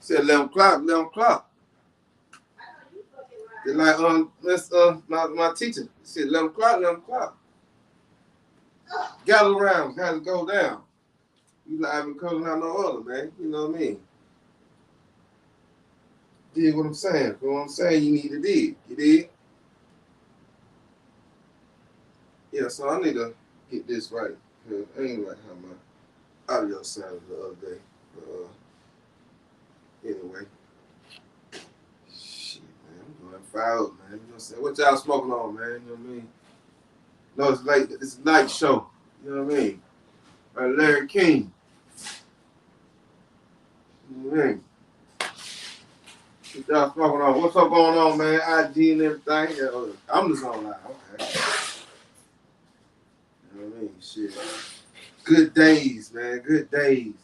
Said 11 o'clock, 11 o'clock. They like that's my teacher. She said 11 o'clock, 11 o'clock. Gather around, gotta go down. You like I've been calling out no other, man. You know what I mean? Dig what I'm saying. You know what I'm saying? You need to dig. You dig? Yeah, so I need to get this right. I ain't like how my audio sounded the other day. Anyway. Shit, man. I'm going foul, man. You know what I'm saying? What y'all smoking on, man? You know what I mean? No, it's late. It's a night show. You know what I mean? Larry King. You know what I mean? What y'all smoking on? What's up going on, man? IG and everything. Yeah, I'm just on live. Okay. You know what I mean? Shit. Good days, man. Good days.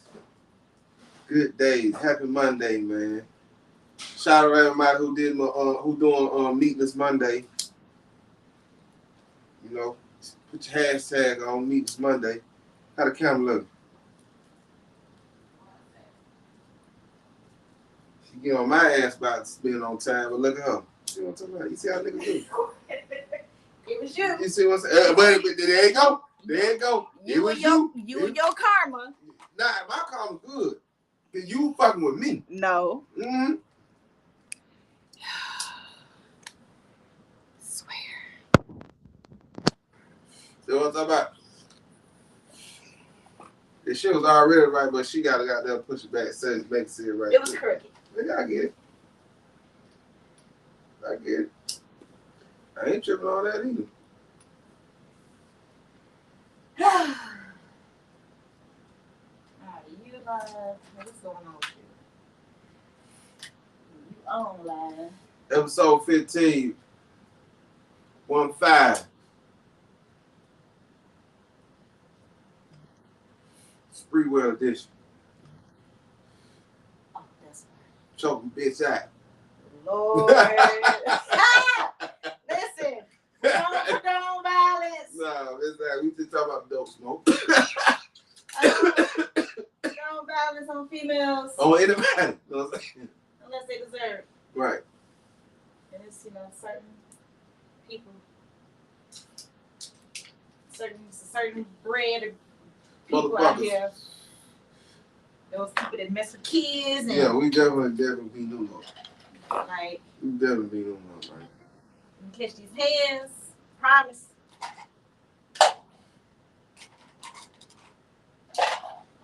Good days. Happy Monday, man. Shout out to everybody who did who doing Meatless Monday. You know, put your hashtag on Meatless Monday. How the camera look? She get on my ass about being on time, but look at her. See what I'm talking about? You see how niggas do? It was you. You see what I'm saying? But there you go. There you go. You and your karma. Nah, my karma good. Cause you fucking with me. No. Mm-hmm. Swear. See what I'm talking about? The shit was already right, but she gotta got there push it back, so make it sit right. It was crooked. Yeah, I get it. I get it. I ain't tripping on that either. You what's going on with you? You on live. Episode 15. 1-5. Spreewell edition. Oh, that's right. Choking bitch out. Lord. Listen. We don't condone violence. No, it's that we just talking about dope smoke. Condone violence on females. Oh, anybody. You know what I'm saying? Unless they deserve. Right. And it's, certain people, certain bread of people out here. Those people that mess with kids. And yeah, we definitely be new though. Like, we definitely be new though, right? Catch these hands. Promise.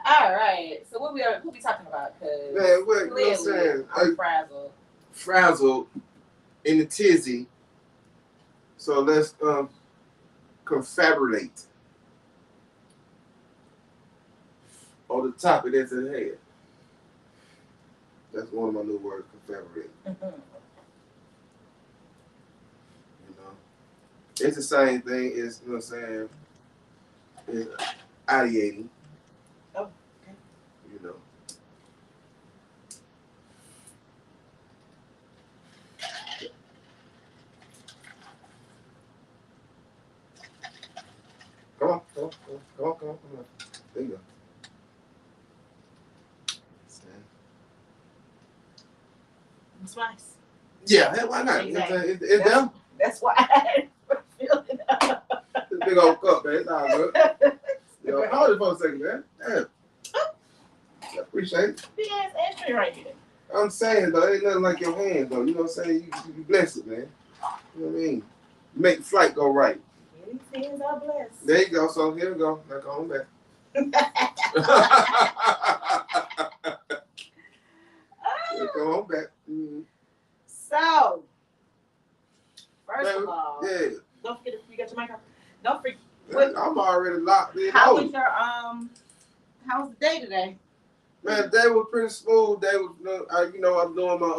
All right. So what we talking about? Cause man, what you know what I'm saying? I'm frazzled. Frazzled in the tizzy. So let's confabulate on the topic that's at hand. That's one of my new words, confabulate. Mm-hmm. You know, it's the same thing as, you know what I'm saying, is ideating. Oh, okay. You know. Come on. There you go. Spice. Yeah, why not? Exactly. It's them. That's why I feel it. This big old cup, man. It's all good. Yo, hold it for a second, man. Damn. I appreciate it. Big ass entry right here. I'm saying, though, ain't nothing like your hand, though. You know what I'm saying? You bless it, man. You know what I mean? Make the flight go right. These hands are blessed. There you go. So here we go. Now come on back. Come on back. Mm-hmm. So, first of all, yeah. Don't forget if you got your mic on. Don't forget. I'm already locked in. How was your how was the day today? Man, the day was pretty smooth. Day was, I'm doing my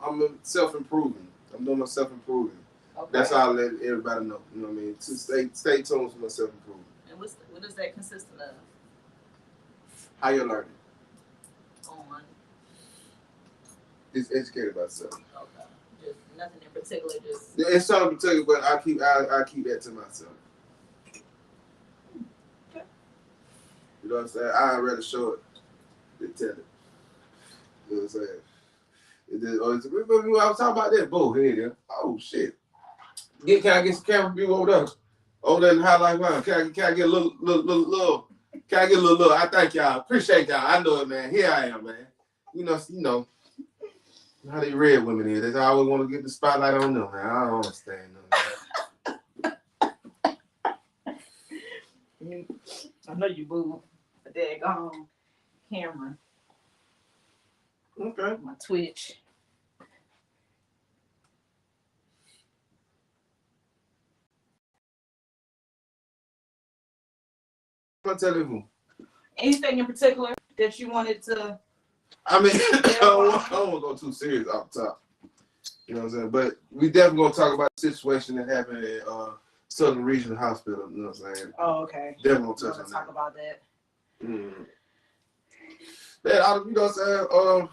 I'm self-improving. I'm doing my self-improving. Okay. That's all I let everybody know. You know what I mean? To stay tuned for my self-improvement. And what does that consist of? How you learning? On. Just educated myself. Okay. Just nothing in particular. Just. Yeah, it's something in particular, but I keep that to myself. Okay. You know what I'm saying? I'd rather show it than tell it. You know what I'm saying? I was talking about that bullhead here. Oh shit! Can I get some camera view over there? Over there in the highlight line. Can I get a little? Can I get a little? I thank y'all. Appreciate y'all. I know it, man. Here I am, man. You know how they red women is. They always want to get the spotlight on them, man. I don't understand them. I know you boo a daggone camera. Okay. My Twitch. I'll tell you. Anything in particular that you wanted to? I mean, I don't want to go too serious off the top. You know what I'm saying? But we definitely going to talk about the situation that happened at Southern Regional Hospital. You know what I'm saying? Oh, okay. Definitely going to touch on that. Talk about that. That, you know what I'm saying?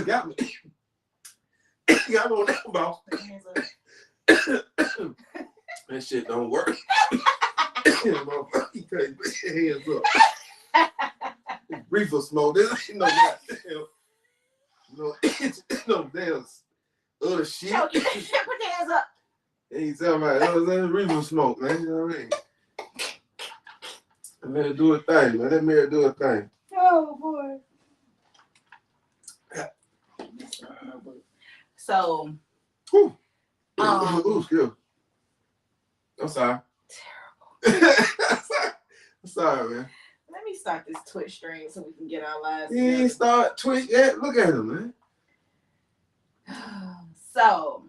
Got me. Got me on that ball. That shit don't work. Motherfucker, you can't put your hands up. Reefer smoke. This ain't no goddamn. No damn other shit. Put your hands up. Ain't talking about that. Reefer smoke, man. You know what I mean? Let it do a thing, man. Let Mary do a thing. Oh boy. So, ooh, excuse. I'm sorry. Terrible. I'm sorry, man. Let me start this Twitch stream so we can get our lives. You ain't start Twitch yet. Look at him, man. So,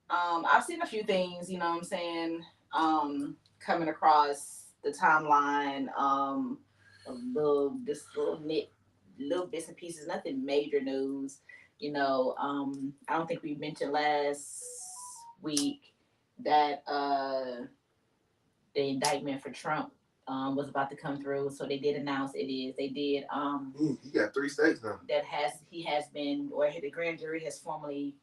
I've seen a few things, you know what I'm saying, coming across the timeline, little bits and pieces, nothing major news. You know, I don't think we mentioned last week that the indictment for Trump was about to come through. So they did announce it is. They did. He got 3 states now. He has been, or the grand jury has formally,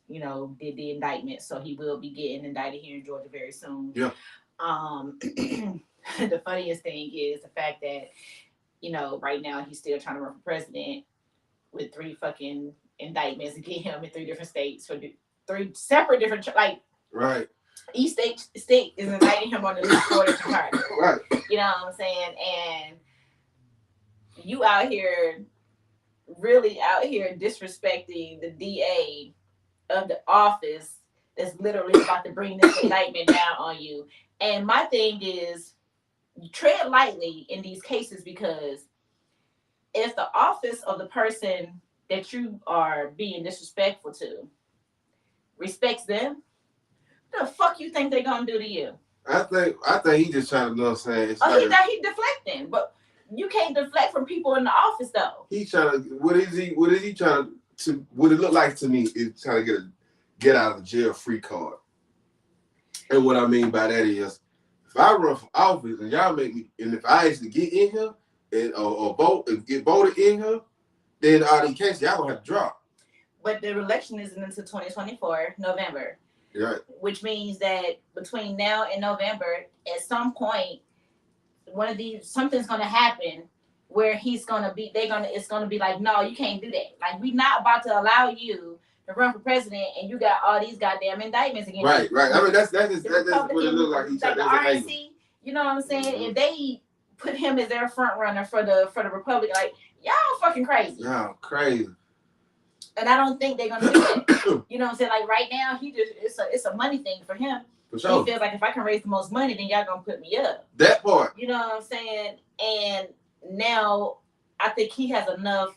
you know, did the indictment. So he will be getting indicted here in Georgia very soon. Yeah. The funniest thing is the fact that, you know, right now he's still trying to run for president with 3 fucking indictments against him in 3 different states for 3 separate different, like, right. Each state is indicting him on the least 4 different charges. Right. You know what I'm saying? And you out here, really out here disrespecting the DA of the office that's literally about to bring this indictment down on you. And my thing is, tread lightly in these cases, because if the office of the person that you are being disrespectful to respects them, what the fuck you think they're gonna do to you? I think he just trying to, you know what I'm saying? He deflecting, but you can't deflect from people in the office though. He's trying to, what is he trying to, what it look like to me is trying to get out of jail free card. And what I mean by that is, if I run for office and y'all make me, and if I actually get in here and or vote and get voted in here, then all these cases y'all gonna have to drop. But the election isn't until 2024 November. Right. Which means that between now and November, at some point, something's gonna happen where it's gonna be like, no, you can't do that. Like, we're not about to allow you to run for president and you got all these goddamn indictments against you. Right. I mean, that's what it looks like. He's like the RNC, you know what I'm saying? Mm-hmm. If they put him as their front runner for the Republican, like, y'all fucking crazy. Y'all crazy. And I don't think they're gonna do that. You know what I'm saying? Like, right now, it's a money thing for him. For sure. He feels like, if I can raise the most money, then y'all gonna put me up. That part. You know what I'm saying? And now I think he has enough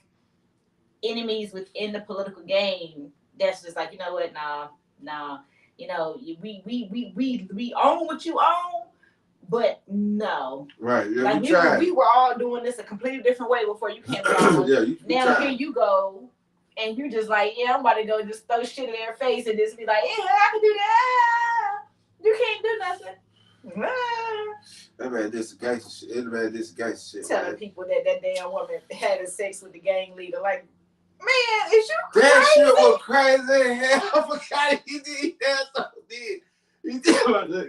enemies within the political game that's just like, you know what? Nah. You know, we own what you own, but no. Right. Yeah. Like, we were all doing this a completely different way before you came along. Yeah. Now here you go. And you just like, yeah, I'm about to go just throw shit in their face and just be like, yeah, I can do that. You can't do nothing. That man, this gangster shit. Telling people that damn woman had sex with the gang leader. Like, man, is you crazy? That shit was crazy. Hell, I forgot he did that.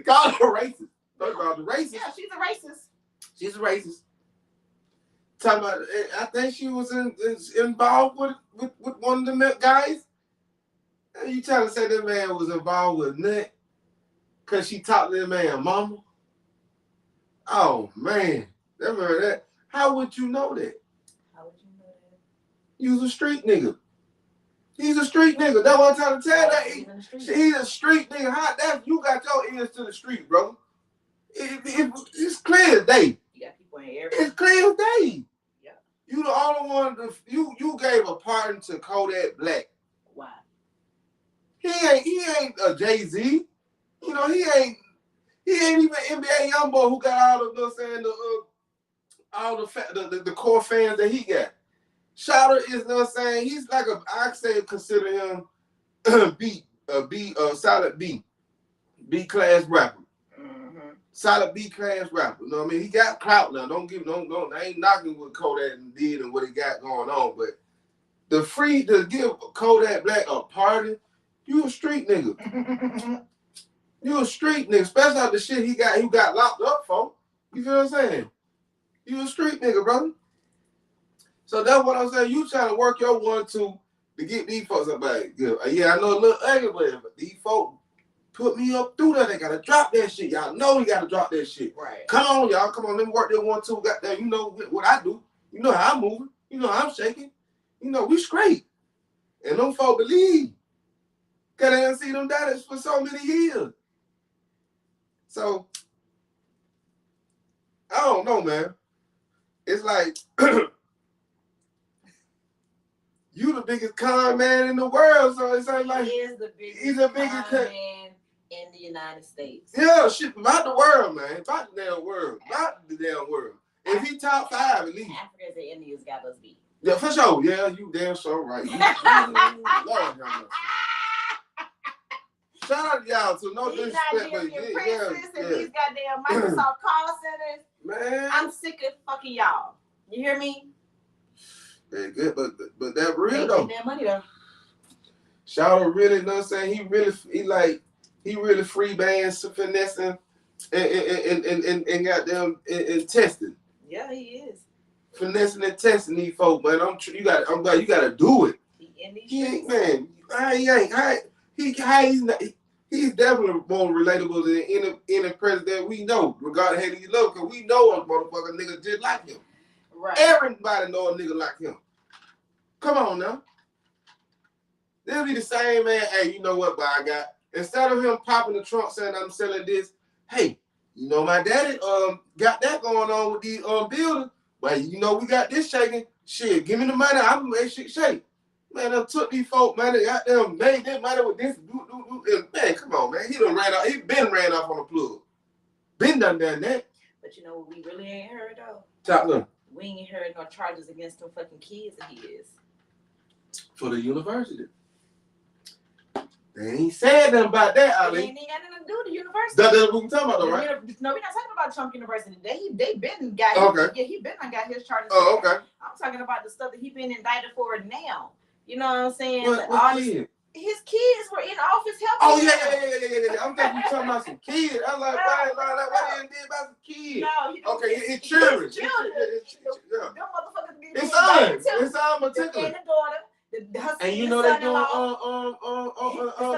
Call her racist. First of all, the racist. Yeah, she's a racist. She's a racist. Talking about, I think she was involved with one of the guys. And you trying to say that man was involved with Nut because she talked to that man mama? Oh, man. Remember that? How would you know that? How would you know that? You's a street nigga. He's a street nigga. That's what I'm trying to tell that. He's a street nigga. How that you got your ears to the street, bro? It's clear as day. You got people in here. It's clear as day. Yeah. You the only one. You gave a pardon to Kodak Black. Why? He ain't a Jay-Z. You know he ain't even NBA YoungBoy who got all the, you know what I'm saying, the core fans that he got. Shouter is, you know what I'm saying, he's like I say consider him solid B class rapper. Mm-hmm. Solid B class rapper. You know what I mean? He got clout now. Don't I ain't knocking what Kodak did and what he got going on, but to give Kodak Black a party, you a street nigga. You a street nigga, especially after the shit he got locked up for. You feel what I'm saying? You a street nigga, brother. So that's what I'm saying. You trying to work your 1-2 to get these folks up back. Yeah, I know a little ugly, but these folks put me up through that. They gotta drop that shit. Y'all know we gotta drop that shit. Right. Come on, y'all. Come on, let me work that 1-2. Goddamn, you know what I do. You know how I'm moving. You know how I'm shaking. You know, we straight. And them folks believe. Cause they done see them daddies for so many years. So, I don't know, man. It's like, you the biggest con man in the world, so it's like he is the biggest he's the biggest con man in the United States. Yeah, shit, about the world, man. About the damn world. About the damn world. If he top 5 at least. Africans and Indians got us beat. Yeah, for sure. Yeah, you damn so right. Lord have mercy. Shout out to y'all too. No these disrespect, but Nigerian princes and these goddamn Microsoft call centers. Man, I'm sick of fucking y'all. You hear me? they good, but that real They though. get their money though. Shout out really, you know what I'm saying? He really free bands finessing and goddamn and testing. Yeah, he is. Finessing and testing these folks, man. You gotta do it. He ain't, man. He's definitely more relatable than any president we know, regardless of how you love, because we know a motherfucker nigga just like him. Right. Everybody know a nigga like him. Come on now. They'll be the same man. Hey, you know what, but I got, instead of him popping the trunk saying I'm selling this, hey, you know my daddy got that going on with these buildings, but you know we got this shaking. Shit, give me the money, I'm gonna make shit shake. Man, I took these folk, man, they got them made that money with this. And man, come on, man. He been ran off on the plug. Been done that. But you know what we really ain't heard though? Top them. We ain't heard no charges against them fucking kids that he is. For the university. They ain't said nothing about that, They Ali. ain't got nothing to do with the university. That's what we talking about, though, right? No, we're not talking about Trump University. They been got he been got his charges. Oh, okay. I'm talking about the stuff that he been indicted for now. You know what I'm saying? What kid? His kids were in office helping. Oh yeah. I'm thinking you talking about some kids. I'm like, why they did about some kids? No, okay, it's children. It's children. Yeah. Them motherfuckers be It's son. It's son and particular. the daughter. And you know they doing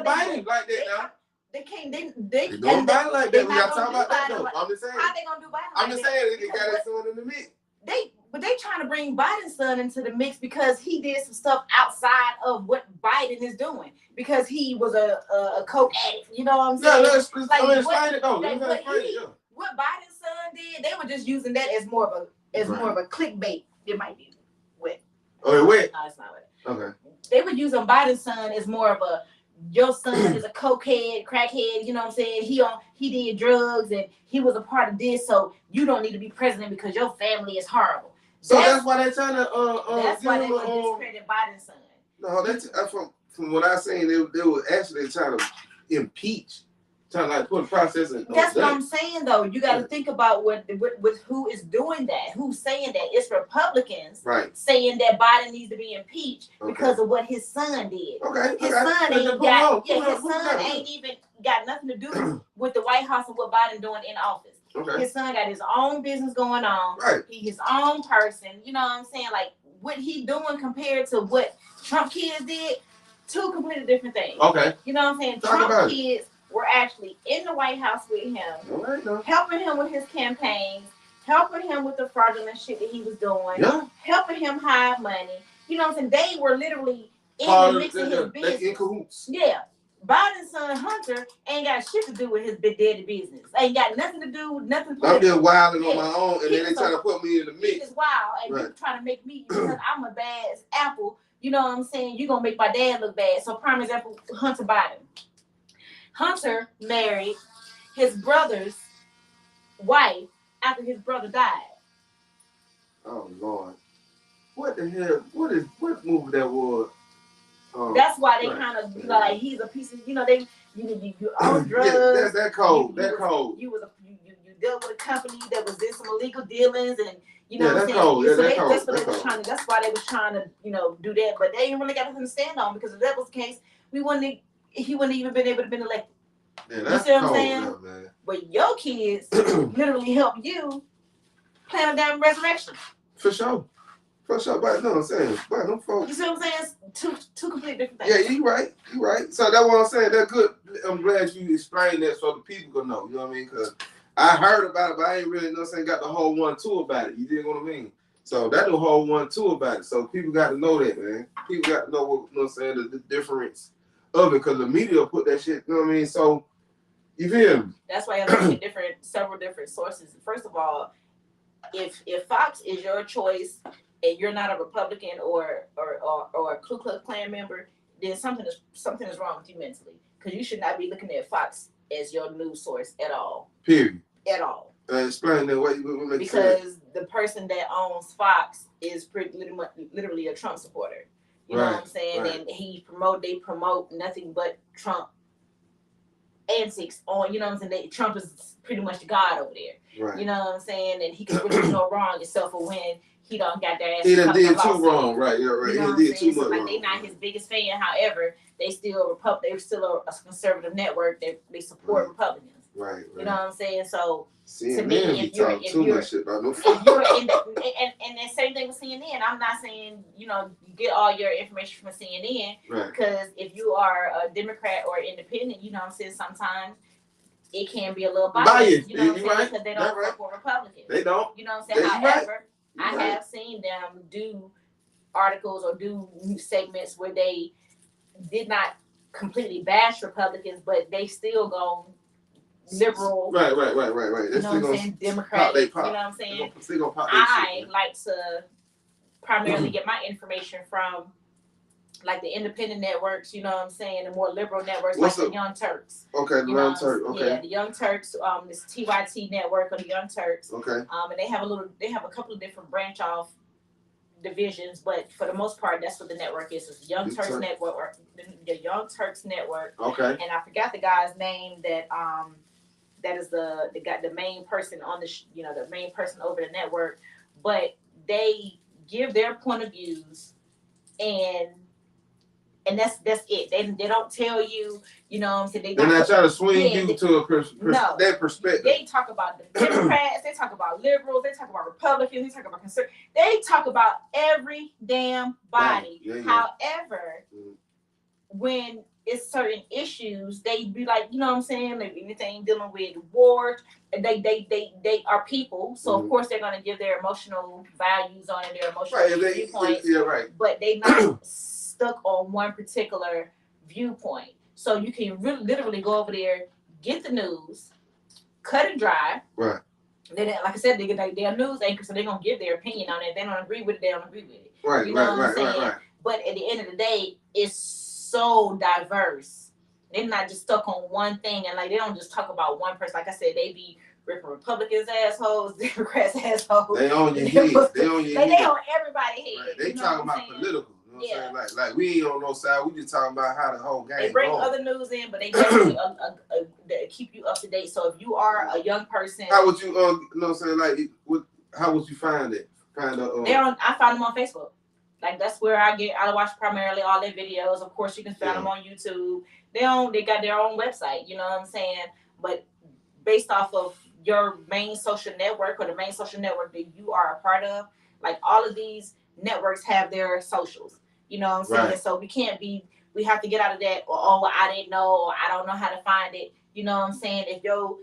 Biden like that now. They can't. They doing Biden like that. We gotta talk about that though. I'm just saying. How they gonna do Biden? I'm just saying they got that son in the mix. But they trying to bring Biden's son into the mix because he did some stuff outside of what Biden is doing. Because he was a coke addict. You know what I'm saying? Yeah, let's explain it though. What Biden's son did, they were just using that as more of a clickbait. It might be wet. Oh, wet? No, it's not wet. Okay. They were using Biden's son as more of a, your son is a cokehead, crackhead, you know what I'm saying? He did drugs and he was a part of this, so you don't need to be president because your family is horrible. So that's why they're trying to that's why they would discredit Biden's son. No, that's from what I seen, they were actually trying to impeach Trying to like put a process in. That's what I'm saying, though. You got to think about what who is doing that. Who's saying that? It's Republicans, right? Saying that Biden needs to be impeached because of what his son did. Okay, his son ain't got. His son ain't even got nothing to do with the White House and what Biden doing in office. Okay. His son got his own business going on. Right. He his own person. You know what I'm saying? Like what he doing compared to what Trump kids did, two completely different things. Okay. You know what I'm saying? Trump kids were actually in the White House with him, helping him with his campaigns, helping him with the fraudulent shit that he was doing, helping him hide money. You know what I'm saying? They were literally in the mix of his business. They in cahoots. Yeah. Biden's son Hunter ain't got shit to do with his big daddy business. Ain't got nothing to do with nothing. I'm just wilding on my own, and then they trying to put me in the mix. He's wild, and you trying to make me because I'm a bad apple. You know what I'm saying? You gonna make my dad look bad. So prime example, Hunter Biden. Hunter married his brother's wife after his brother died. Oh Lord, what the hell? What movie that was? That's why they kind of like he's a piece of they you own drugs. That's that cold. You dealt with a company that was in some illegal dealings and. You know what I'm saying? Cold. So that's what they was trying to. That's why they was trying to, do that. But they ain't really got nothing to stand on because if that was the case, he wouldn't even been able to be elected. Yeah, you see what I'm saying? Though, man. But your kids literally help you plan a damn resurrection. For sure. But you know what I'm saying? But them folks. You see what I'm saying? Two completely different things. Yeah, you right. So that's what I'm saying. That's good. I'm glad you explained that so the people can know. You know what I mean? Because I heard about it, but I ain't really got the whole 1-2 about it. You dig what I mean? So that's the whole 1-2 about it. So people got to know that, man. People got to know what I'm saying, the difference of it, because the media put that shit. You know what I mean? So you feel me? That's why I look at several different sources. First of all, if Fox is your choice and you're not a Republican or a Ku Klux Klan member, then something is wrong with you mentally, because you should not be looking at Fox as your news source at all. Period. At all. Explain that what makes because sense. The person that owns Fox is literally a Trump supporter. You know what I'm saying? Right. And they promote nothing but Trump antics on. You know what I'm saying? Trump is pretty much the god over there. Right. You know what I'm saying? And he can really do no wrong except for when he don't got their ass. He done did too wrong, right? Yeah, right. You know he did too much so, wrong. They not his biggest fan. However, they're still a conservative network. They support Republicans. Right. You know what I'm saying? So CNN, to me, if you're no and the same thing with CNN. I'm not saying you get all your information from CNN, because if you are a Democrat or independent, you know what I'm saying, sometimes it can be a little biased. You know what I'm saying? Because they don't support Republicans. They don't. You know what I'm saying? However, I have seen them do articles or do segments where they did not completely bash Republicans, but they still go liberal. Right. You know what I'm saying? Democratic. You know what I'm saying? I like to primarily get my information from like the independent networks, you know what I'm saying, the more liberal networks the Young Turks. Okay, the Young Turks. Okay. Yeah, the Young Turks, this TYT network of the Young Turks. Okay. And they have a couple of different branch off divisions, but for the most part, that's what the network is. It's the Young Turks Network, or the Young Turks Network. Okay. And I forgot the guy's name that is the main person on the main person over the network, but they give their point of views and that's it. They don't tell you, you know what I'm saying? They're not trying to swing you to their perspective. They talk about the Democrats, they talk about liberals, they talk about Republicans, they talk about conservatives. They talk about every damn body. Yeah. However, when it's certain issues, they be like, you know what I'm saying? Like anything dealing with war, they are people, so of course they're gonna give their emotional values on it, their emotional viewpoints. Yeah, right. But they not stuck on one particular viewpoint. So you can literally go over there, get the news, cut it dry. Right. Then, like I said, they're news anchors, so they're gonna give their opinion on it. If they don't agree with it, they don't agree with it. Right. You know what I'm saying? But at the end of the day, it's so diverse. They're not just stuck on one thing, and like they don't just talk about one person. Like I said, they be ripping Republicans assholes, Democrats assholes. They on your head. They on everybody's head. Right. They talking about political. You know what I'm saying? Like we ain't on no side. We just talking about how the whole game. They bring other news in, but they definitely they keep you up to date. So if you are a young person, how would you you know what I'm saying? Like how would you find it? I found them on Facebook. Like that's where I watch primarily all their videos. Of course, you can find them on YouTube. They got their own website. You know what I'm saying? But based off of your main social network or the main social network that you are a part of, like all of these networks have their socials. You know what I'm saying? Right. So we have to get out of that. Or I didn't know, or I don't know how to find it. You know what I'm saying? If your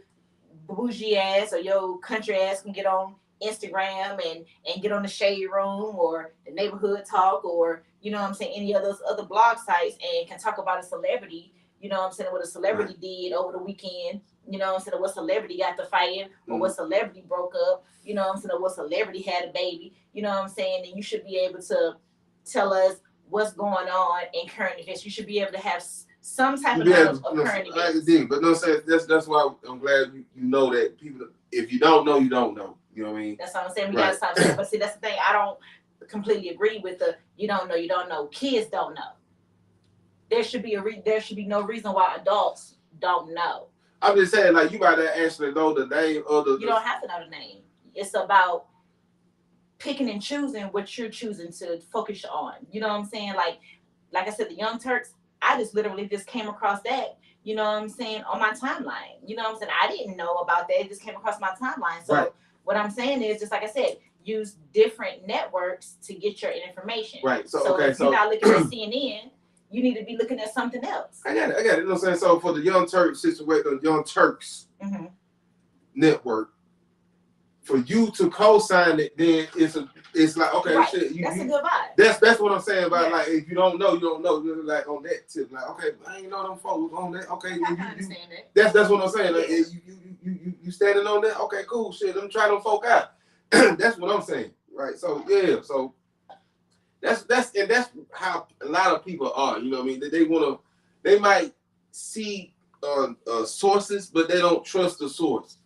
bougie ass or your country ass can get on Instagram and get on the Shade Room or the Neighborhood Talk or, you know what I'm saying, any of those other blog sites and can talk about a celebrity, you know what I'm saying, what a celebrity did over the weekend, you know what I'm saying, what celebrity got to fighting or what celebrity broke up, you know what I'm saying, or what celebrity had a baby, you know what I'm saying, and you should be able to tell us what's going on in current events. You should be able to have some type of knowledge of current events. But no, that's why I'm glad you know that people, if you don't know, you don't know. You know what I mean? That's what I'm saying. We gotta stop saying. But see, that's the thing. I don't completely agree with the you don't know. Kids don't know. There should be no reason why adults don't know. I'm just saying, like you might actually know the name of the. You don't have to know the name. It's about picking and choosing what you're choosing to focus on. You know what I'm saying? Like I said, the Young Turks. I just literally just came across that. You know what I'm saying, on my timeline. You know what I'm saying? I didn't know about that. It just came across my timeline. So what I'm saying is, just like I said, use different networks to get your information. Right. So if you're not looking at CNN, you need to be looking at something else. I got it. You know what I'm saying? So for the Young Turks situation, the Young Turks network, for you to co-sign it, then it's like, okay, shit. That's a good vibe. That's what I'm saying about like, if you don't know, you don't know. You're like on that tip, like, okay, I ain't know them folks on that. Okay, I understand that. That's what I'm saying. Like, you standing on that? Okay, cool, shit. Let me try them folk out. That's what I'm saying, right? So yeah, so that's how a lot of people are. You know what I mean? They might see sources, but they don't trust the source.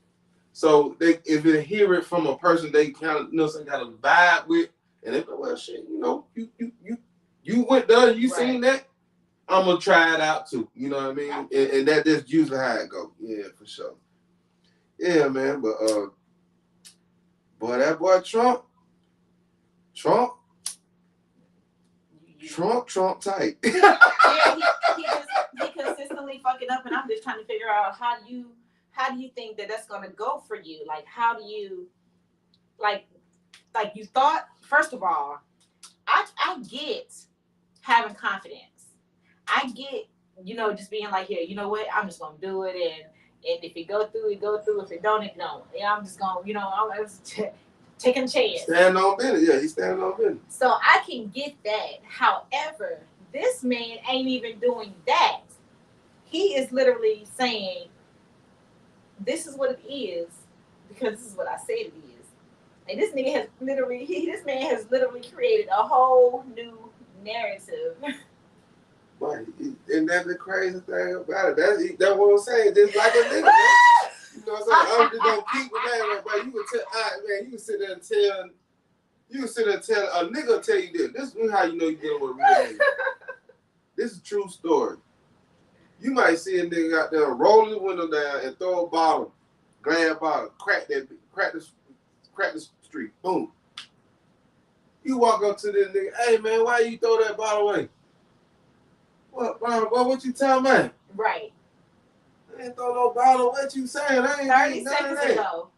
So if they hear it from a person they kind of got a vibe with, and they go, well, shit, you know, you went there, you seen that, I'm gonna try it out too. You know what I mean? And that's usually how it go. Yeah, for sure. Yeah, man. But boy, that boy Trump tight. Yeah, he consistently fucking up, and I'm just trying to figure out how do you think that's gonna go for you? Like, how do you like you thought? First of all, I get having confidence. I get, you know, just being like, yeah, you know what? I'm just gonna do it, and if it go through, it go through. If it don't, it don't. Yeah, I'm just gonna, you know, I'm just taking a chance. Stand on business. Yeah, he's standing on business. So I can get that. However, this man ain't even doing that. He is literally saying, this is what it is because this is what I said it is. And this nigga has literally, this man has literally created a whole new narrative. Right, and that's the crazy thing about it. That's what I'm saying. Just like a nigga, man. You know what I'm saying? I'm just gonna keep with that, man. You can sit there and tell a nigga tell you this. This is how you know you're dealing with a real nigga. This is a true story. You might see a nigga out there roll the window down and throw a bottle, glass bottle, crack the street, boom. You walk up to this nigga, hey man, why you throw that bottle away? What you telling me? Right. I ain't throw no bottle. What you saying? I ain't 30 seconds ago.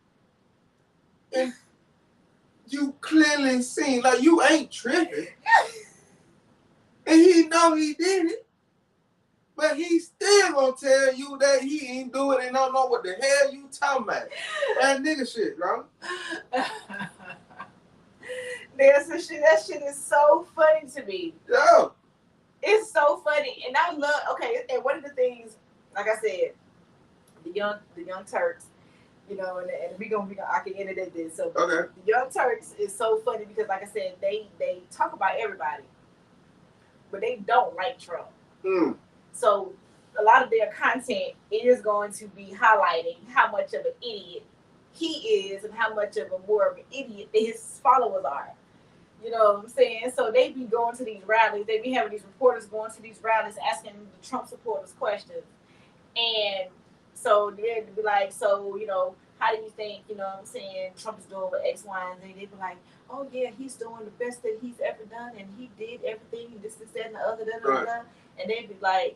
And you clearly seen, like, you ain't tripping. And he know he did it. But he still gonna tell you that he ain't do it and don't know what the hell you talking about. That nigga shit, bro. That shit is so funny to me. Yeah. It's so funny. And I love, okay, and one of the things, like I said, the young Turks, you know, and I can edit at this. So okay. The Young Turks is so funny because, like I said, they talk about everybody, but they don't like Trump. So a lot of their content is going to be highlighting how much of an idiot he is and how much of a more of an idiot that his followers are. You know what I'm saying? So they be going to these rallies. They be having these reporters going to these rallies asking the Trump supporters questions. And so they'd be like, so, how do you think, what I'm saying, Trump is doing with X, Y, and Z? They'd be like, oh, yeah, he's doing the best that he's ever done, and he did everything, this, that, and the other, da, da, da. And they'd be like,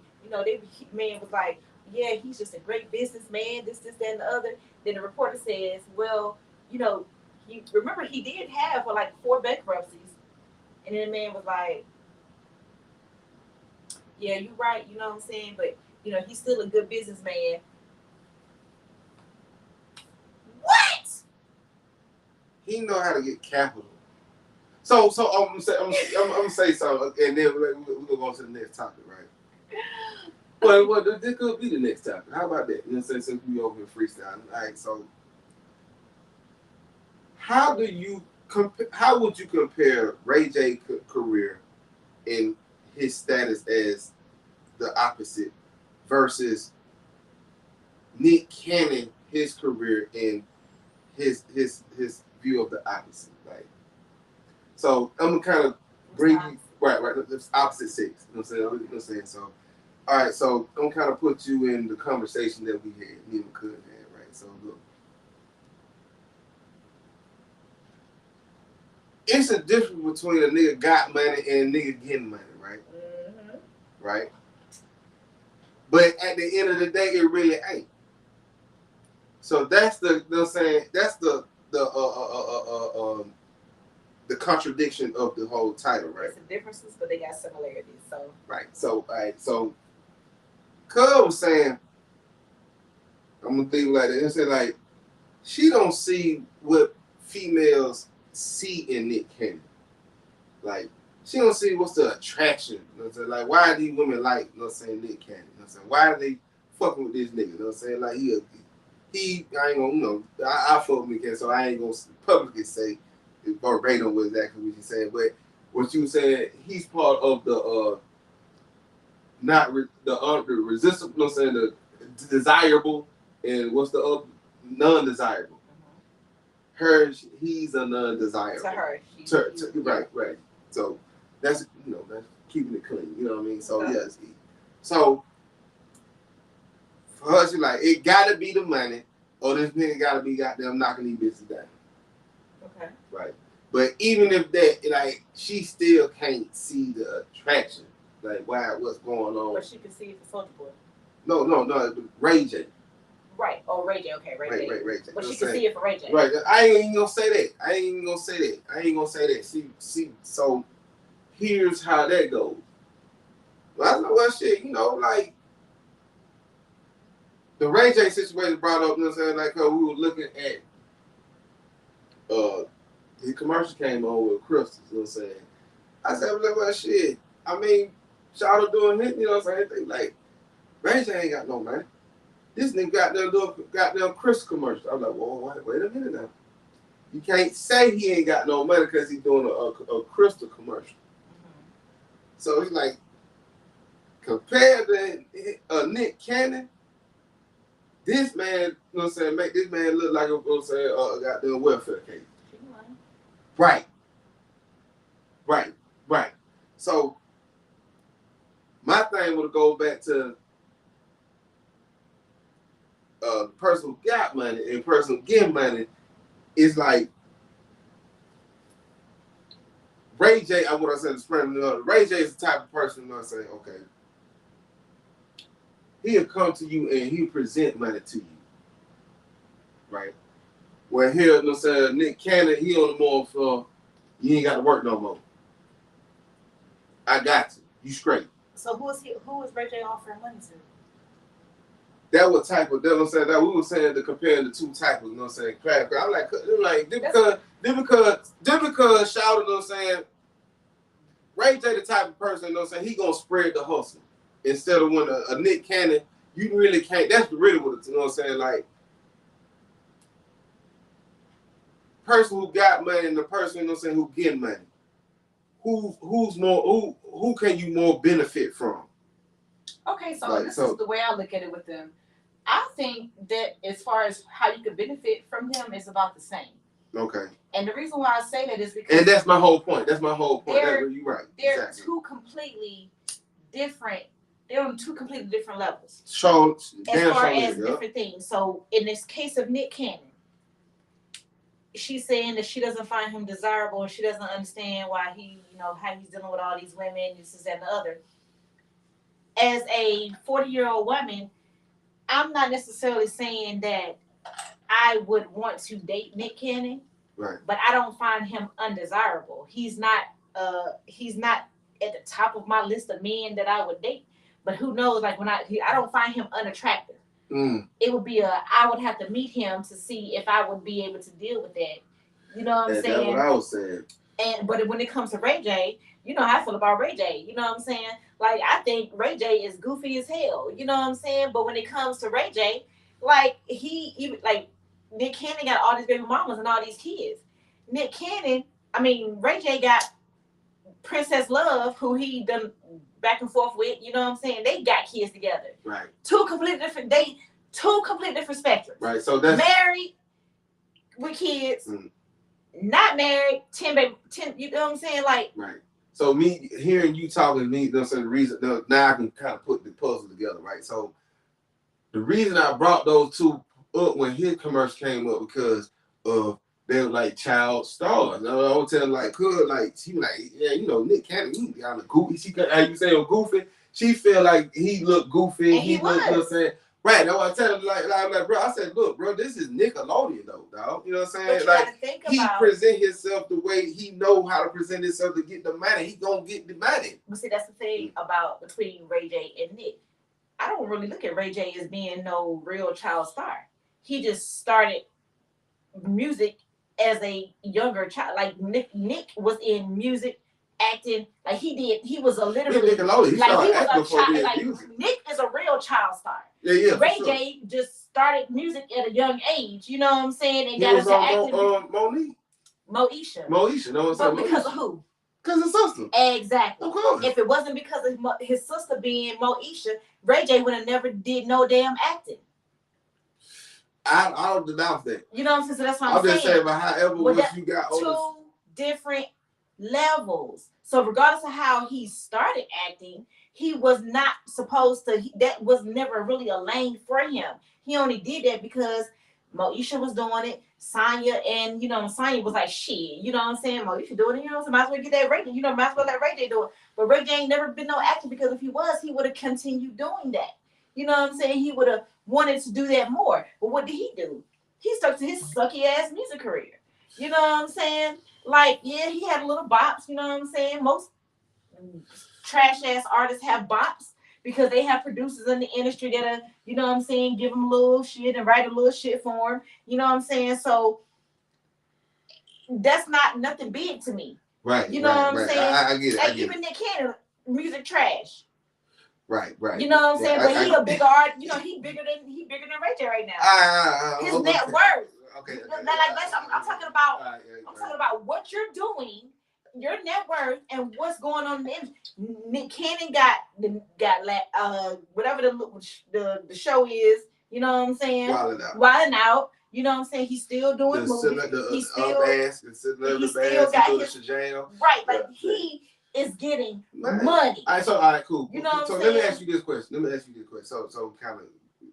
man was like, yeah, he's just a great businessman, this, that, and the other. Then the reporter says, well, remember he did have like 4 bankruptcies. And then the man was like, yeah, you're right, you know what I'm saying? But, he's still a good businessman. What? He know how to get capital. So I'm gonna say something, and then we're gonna go on to the next topic, right? Well, this could be the next topic. How about that? You know what I'm saying? Since we over here freestyling, all right. So, how would you compare Ray J career and his status as the opposite versus Nick Cannon, his career and his view of the opposite? Like, so I'm gonna kind of bring you right. The opposite sex. You know what I'm saying? So, all right. So I'm gonna kind of put you in the conversation that we had, me and McCood had, right? So look, it's a difference between a nigga got money and a nigga getting money, right? Mm-hmm. Right. But at the end of the day, it really ain't. So that's the, you know what I'm saying? That's the contradiction of the whole title, right? There's some differences, but they got similarities. So right. So all right. So Cub was saying, I'm gonna think like that. And say like, she don't see what females see in Nick Cannon. Like, she don't see what's the attraction. You know what I'm saying? Like, why are these women like, you know what I'm saying, Nick Cannon? You know what I'm saying? Why are they fucking with this nigga? You know what I'm saying? Like, I ain't gonna, I fuck with Nick Cannon, so I ain't gonna publicly say verbatim what exactly what you saying. But what you saying, he's part of the the resistance, you know what I'm saying, the desirable, and what's the non-desirable. He's a non-desirable. To her. Right. So that's that's keeping it clean. You know what I mean? So yes. So for her, she like, it gotta be the money, or this nigga gotta be goddamn knocking these bitches down. Okay. Right. But even if that, like, she still can't see the attraction. Like, what's going on? But she can see it for Soulja Boy. No, Ray J. Right. Oh, Ray J. Okay, Ray J. Ray J. But she can see it for Ray J. Right. I ain't even gonna say that. See, so here's how that goes. Well, shit, like the Ray J situation brought up, you know what I'm saying? Like, we were looking at the commercial came on with Crystals, you know what I'm saying? I said, well, shit. I mean, shout out doing it, you know what I'm saying? Like, Ray J ain't got no money. This nigga got them doing goddamn Crystal commercial. I'm like, whoa, wait a minute now. You can't say he ain't got no money because he's doing a Crystal commercial. Mm-hmm. So he's like, compared to Nick Cannon, this man, you know what I'm saying, make this man look like a goddamn welfare case. Right. So my thing would go back to the person who got money and the person who get money is like Ray J. I want to say this Ray J is the type of person, you know what I'm saying, okay, he'll come to you and he'll present money to you. Right? Where here, you know what I'm saying, Nick Cannon, he on the more for you ain't got to work no more. I got you. You straight. So who is Ray J offering money to? That was type of, you know what I'm saying, that we were saying to compare the two types, you know what I'm saying, I'm like because shout out, you know what I'm saying, Ray J the type of person, you know what I'm saying, he gonna spread the hustle. Instead of when a Nick Cannon, you really can't, that's really what it's, you know what I'm saying, like, person who got money and the person, you know what I'm saying, who getting money. Who can you more benefit from? Okay, so this is the way I look at it with them. I think that as far as how you can benefit from them is about the same. Okay. And the reason why I say that is because, and that's my whole point. You're right. They're exactly. two completely different. They're on two completely different levels. So as far as different things. So in this case of Nick Cannon, she's saying that she doesn't find him desirable and she doesn't understand why he, how he's dealing with all these women, this and the other. As a 40-year-old woman, I'm not necessarily saying that I would want to date Nick Cannon, right? But I don't find him undesirable. He's not at the top of my list of men that I would date. But who knows? Like I don't find him unattractive. It would be I would have to meet him to see if I would be able to deal with that. You know what I'm saying? That's what I was saying. But when it comes to Ray J, you know how I feel about Ray J. You know what I'm saying? Like I think Ray J is goofy as hell. You know what I'm saying? But when it comes to Ray J, like Nick Cannon got all these baby mamas and all these kids. Ray J got Princess Love, who he done back and forth with. You know what I'm saying? They got kids together. Right. Two completely different spectrums. Right. So that's married with kids, not married, 10. You know what I'm saying? Like right. So me hearing you talking to me, that's the reason. Now I can kind of put the puzzle together, right? So the reason I brought those two up when his commercial came up because of they were like child stars. I was telling she was like, yeah, Nick Cannon, he kind of goofy. She how you say goofy. She feel like he looked goofy. And he was. Right. That's what I tell him. Like, bro. I said, look, bro, this is Nickelodeon, though, dog. You know what I'm saying? But he present himself the way he know how to present himself to get the money. He gonna get the money. But see, that's the thing about between Ray J and Nick. I don't really look at Ray J as being no real child star. He just started music as a younger child. Like Nick was in music, acting. Like he was a literally Nickelodeon. He was a child. Like Nick is a real child star. Yeah. Ray J just started music at a young age. You know what I'm saying? And got into acting. Moesha. No, but because of who? Because his sister. Exactly. Of course. If it wasn't because of his sister being Moesha, Ray J would have never did no damn acting. I don't denounce that. You know what I'm saying? So that's what I'm just saying, but however, once you got two different levels. So regardless of how he started acting, he was not supposed to. That was never really a lane for him. He only did that because Moesha was doing it. Sonya and Sonya was like shit. You know what I'm saying? Moesha doing it. So might as well get that Ray J. Might as well let Ray J do it. But Ray J ain't never been no actor because if he was, he would have continued doing that. You know what I'm saying? He would have wanted to do that more. But what did he do? He stuck to his sucky ass music career. You know what I'm saying? Like, yeah, he had little bops. You know what I'm saying? Most trash ass artists have bops because they have producers in the industry that are, you know what I'm saying, give them a little shit and write a little shit for them. You know what I'm saying? So that's not nothing big to me. Right. You know what I'm saying? I get it. Like even Nick Cannon, music trash. Right. You know what I'm saying? But he a big art. He bigger than Ray J right now. His net worth. Okay. I'm talking about. I'm talking about what you're doing, your net worth, and what's going on in the industry. Nick Cannon got whatever the show is. You know what I'm saying? Wilding out. You know what I'm saying? He's still doing movies. He's still got his jail. Right. Like he is getting money. All right, cool. You know what I'm saying? Let me ask you this question. So kind of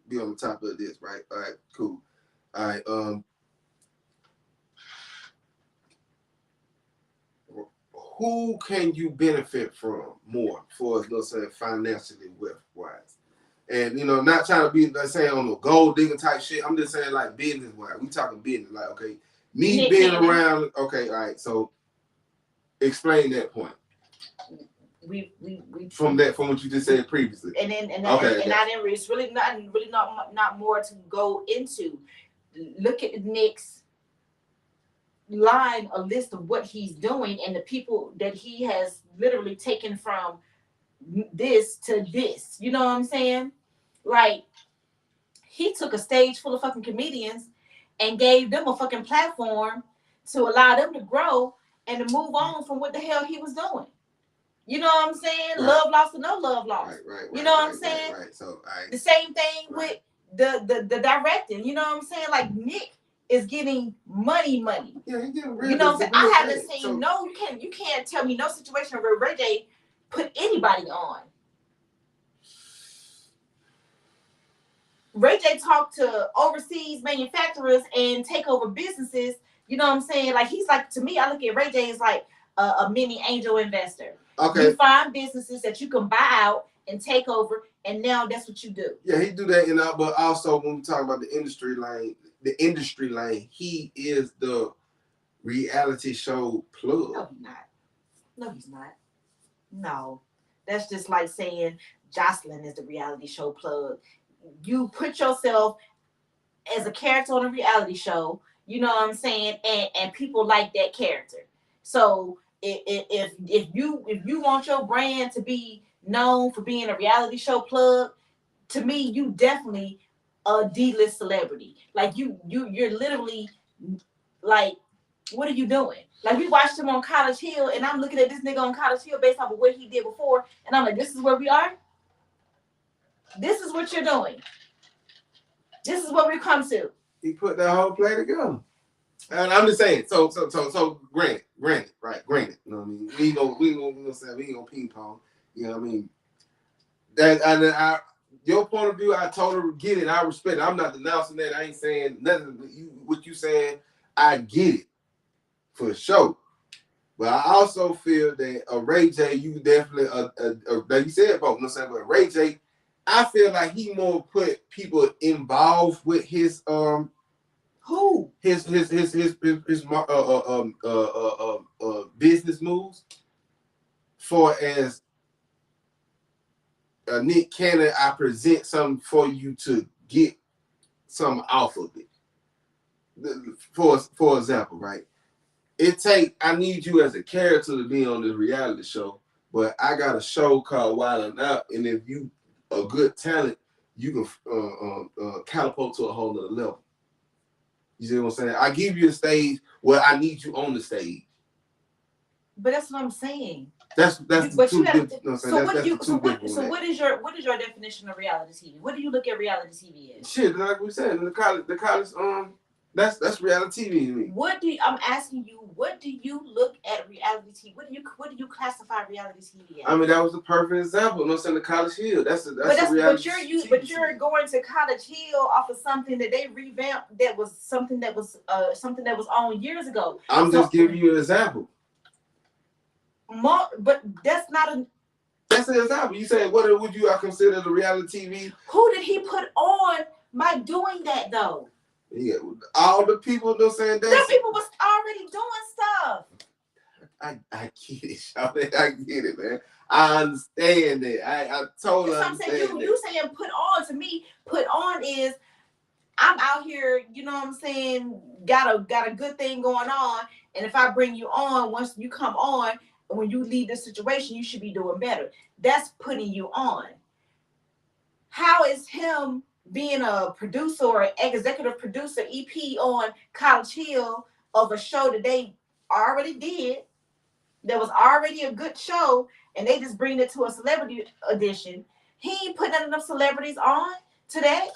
be on the top of this, right? All right, cool. All right, who can you benefit from more for, let's say, financially wise? And not trying to be, let's say, on the gold digging type shit. I'm just saying like business wise. We talking business, like okay, me Nick being Cannon. Around. Okay, all right. So explain that point. We from what you just said previously, and I didn't. It's really not more to go into. Look at Nick's line, a list of what he's doing and the people that he has literally taken from this to this. You know what I'm saying? Like he took a stage full of fucking comedians and gave them a fucking platform to allow them to grow and to move on from what the hell he was doing. You know what I'm saying? Right. Love lost or no love lost. Right. You know what I'm saying? Right. So the same thing with the directing. You know what I'm saying? Like Nick is getting money. Yeah, he getting real. You know what I'm saying? I haven't seen you can't tell me no situation where Ray J put anybody on. Ray J talked to overseas manufacturers and take over businesses. You know what I'm saying? Like he's like, to me, I look at Ray J as like a mini angel investor. Okay. You find businesses that you can buy out and take over, and now that's what you do. Yeah, he do that, but also when we talk about the industry lane, he is the reality show plug. No, he's not. No, he's not. No, that's just like saying Jocelyn is the reality show plug. You put yourself as a character on a reality show, you know what I'm saying, and people like that character. So if you want your brand to be known for being a reality show plug, to me, you definitely a D-list celebrity. Like you're literally like, what are you doing? Like we watched him on College Hill, and I'm looking at this nigga on College Hill based off of what he did before, and I'm like, this is where we are. This is what you're doing. This is what we come to. He put that whole play together. And I'm just saying, so granted, right? Granted, you know what I mean? We ain't gonna ping pong. You know what I mean? That your point of view, I totally get it. I respect it. I'm not denouncing that. I ain't saying nothing. What you saying, I get it for sure. But I also feel that Ray J, you definitely, like you said, folks, you know what I'm saying? But Ray J, I feel like he more put people involved with his who his business moves. For as Nick Cannon, I present something for you to get something off of it. For example, right? I need you as a character to be on this reality show, but I got a show called Wild 'N Out, and if you a good talent, you can catapult to a whole other level. You see what I'm saying? I give you a stage where I need you on the stage. But that's what I'm saying. That's the two different. So what is your definition of reality TV? What do you look at reality TV as? Shit, like we said, the college that's reality TV to me. I'm asking you, what do you look at reality TV? What do you classify reality TV as? I mean, that was a perfect example. You know what I'm saying? The College Hill. That's reality TV. But you're going to College Hill off of something that they revamped that was something that was on years ago. I'm just giving you an example. But that's not a. That's an example. You say, what would you consider the reality TV? Who did he put on by doing that though? Yeah, all the people, you know what I'm saying? The people was already doing stuff. I get it, Shawty. I get it, man. I understand that. I totally understand that. You saying put on, to me, put on is I'm out here, you know what I'm saying, got a good thing going on, and if I bring you on, once you come on, when you leave this situation, you should be doing better. That's putting you on. How is him being a producer or executive producer, EP on College Hill of a show that they already did, that was already a good show, and they just bring it to a celebrity edition? He ain't put none of them celebrities on to that.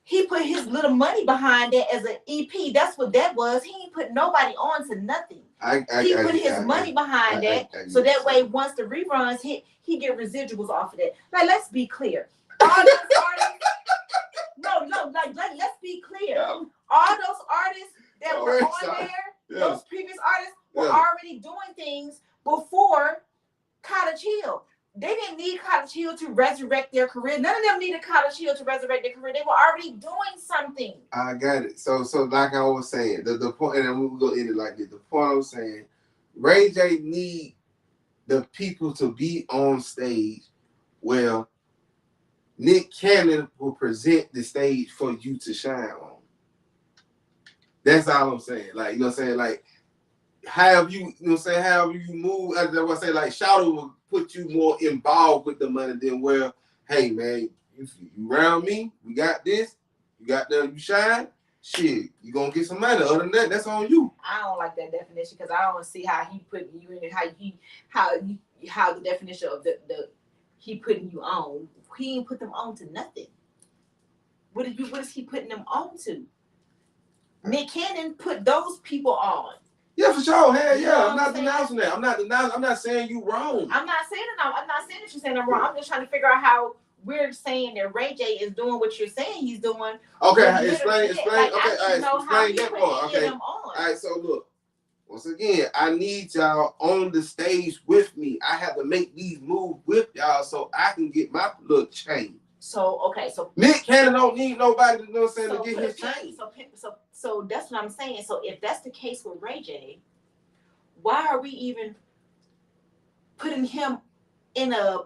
He put his little money behind that as an EP. That's what that was. He ain't put nobody on to nothing. He put his money behind that, so that way once the reruns hit, he get residuals off of that. Like, let's be clear. All those artists, let's be clear. Yeah. All those artists that were on there, those previous artists were already doing things before College Hill. They didn't need College Hill to resurrect their career. None of them needed College Hill to resurrect their career. They were already doing something. I got it. So like I was saying, the point, and we're going to end it like this. The point I was saying, Ray J need the people to be on stage where Nick Cannon will present the stage for you to shine on. That's all I'm saying. Like, you know what I'm saying? Like, however you move, as I say, like, Shawty will put you more involved with the money than where, hey, man, you around me, we got this, you got them, you shine, shit, you gonna get some money. Other than that, that's on you. I don't like that definition because I don't see how he put you in it, how the definition of the he putting you on. He ain't put them on to nothing. What is he putting them on to? Nick Cannon put those people on. Yeah, for sure. Hell You yeah. know I'm not denouncing that. I'm not saying you wrong. I'm not saying that you're saying I'm wrong. I'm just trying to figure out how we're saying that Ray J is doing what you're saying he's doing. Okay, explain. Like, okay, all right, explain that part. Okay. All right, so look. Once again, I need y'all on the stage with me. I have to make these moves with y'all so I can get my look changed. So Nick Cannon don't need nobody, you know what I'm saying, to get his change. So that's what I'm saying. So if that's the case with Ray J, why are we even putting him in a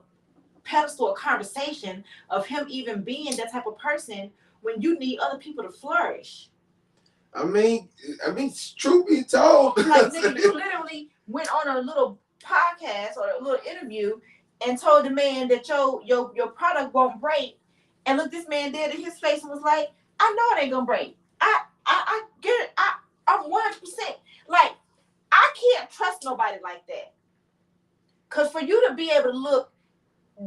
pedestal conversation of him even being that type of person when you need other people to flourish? I mean, truth be told, like nigga, you literally went on a little podcast or a little interview and told the man that your product won't break, and look, this man dead in his face and was like, I know it ain't gonna break. I get it. I'm 100%. Like, I can't trust nobody like that. Cause for you to be able to look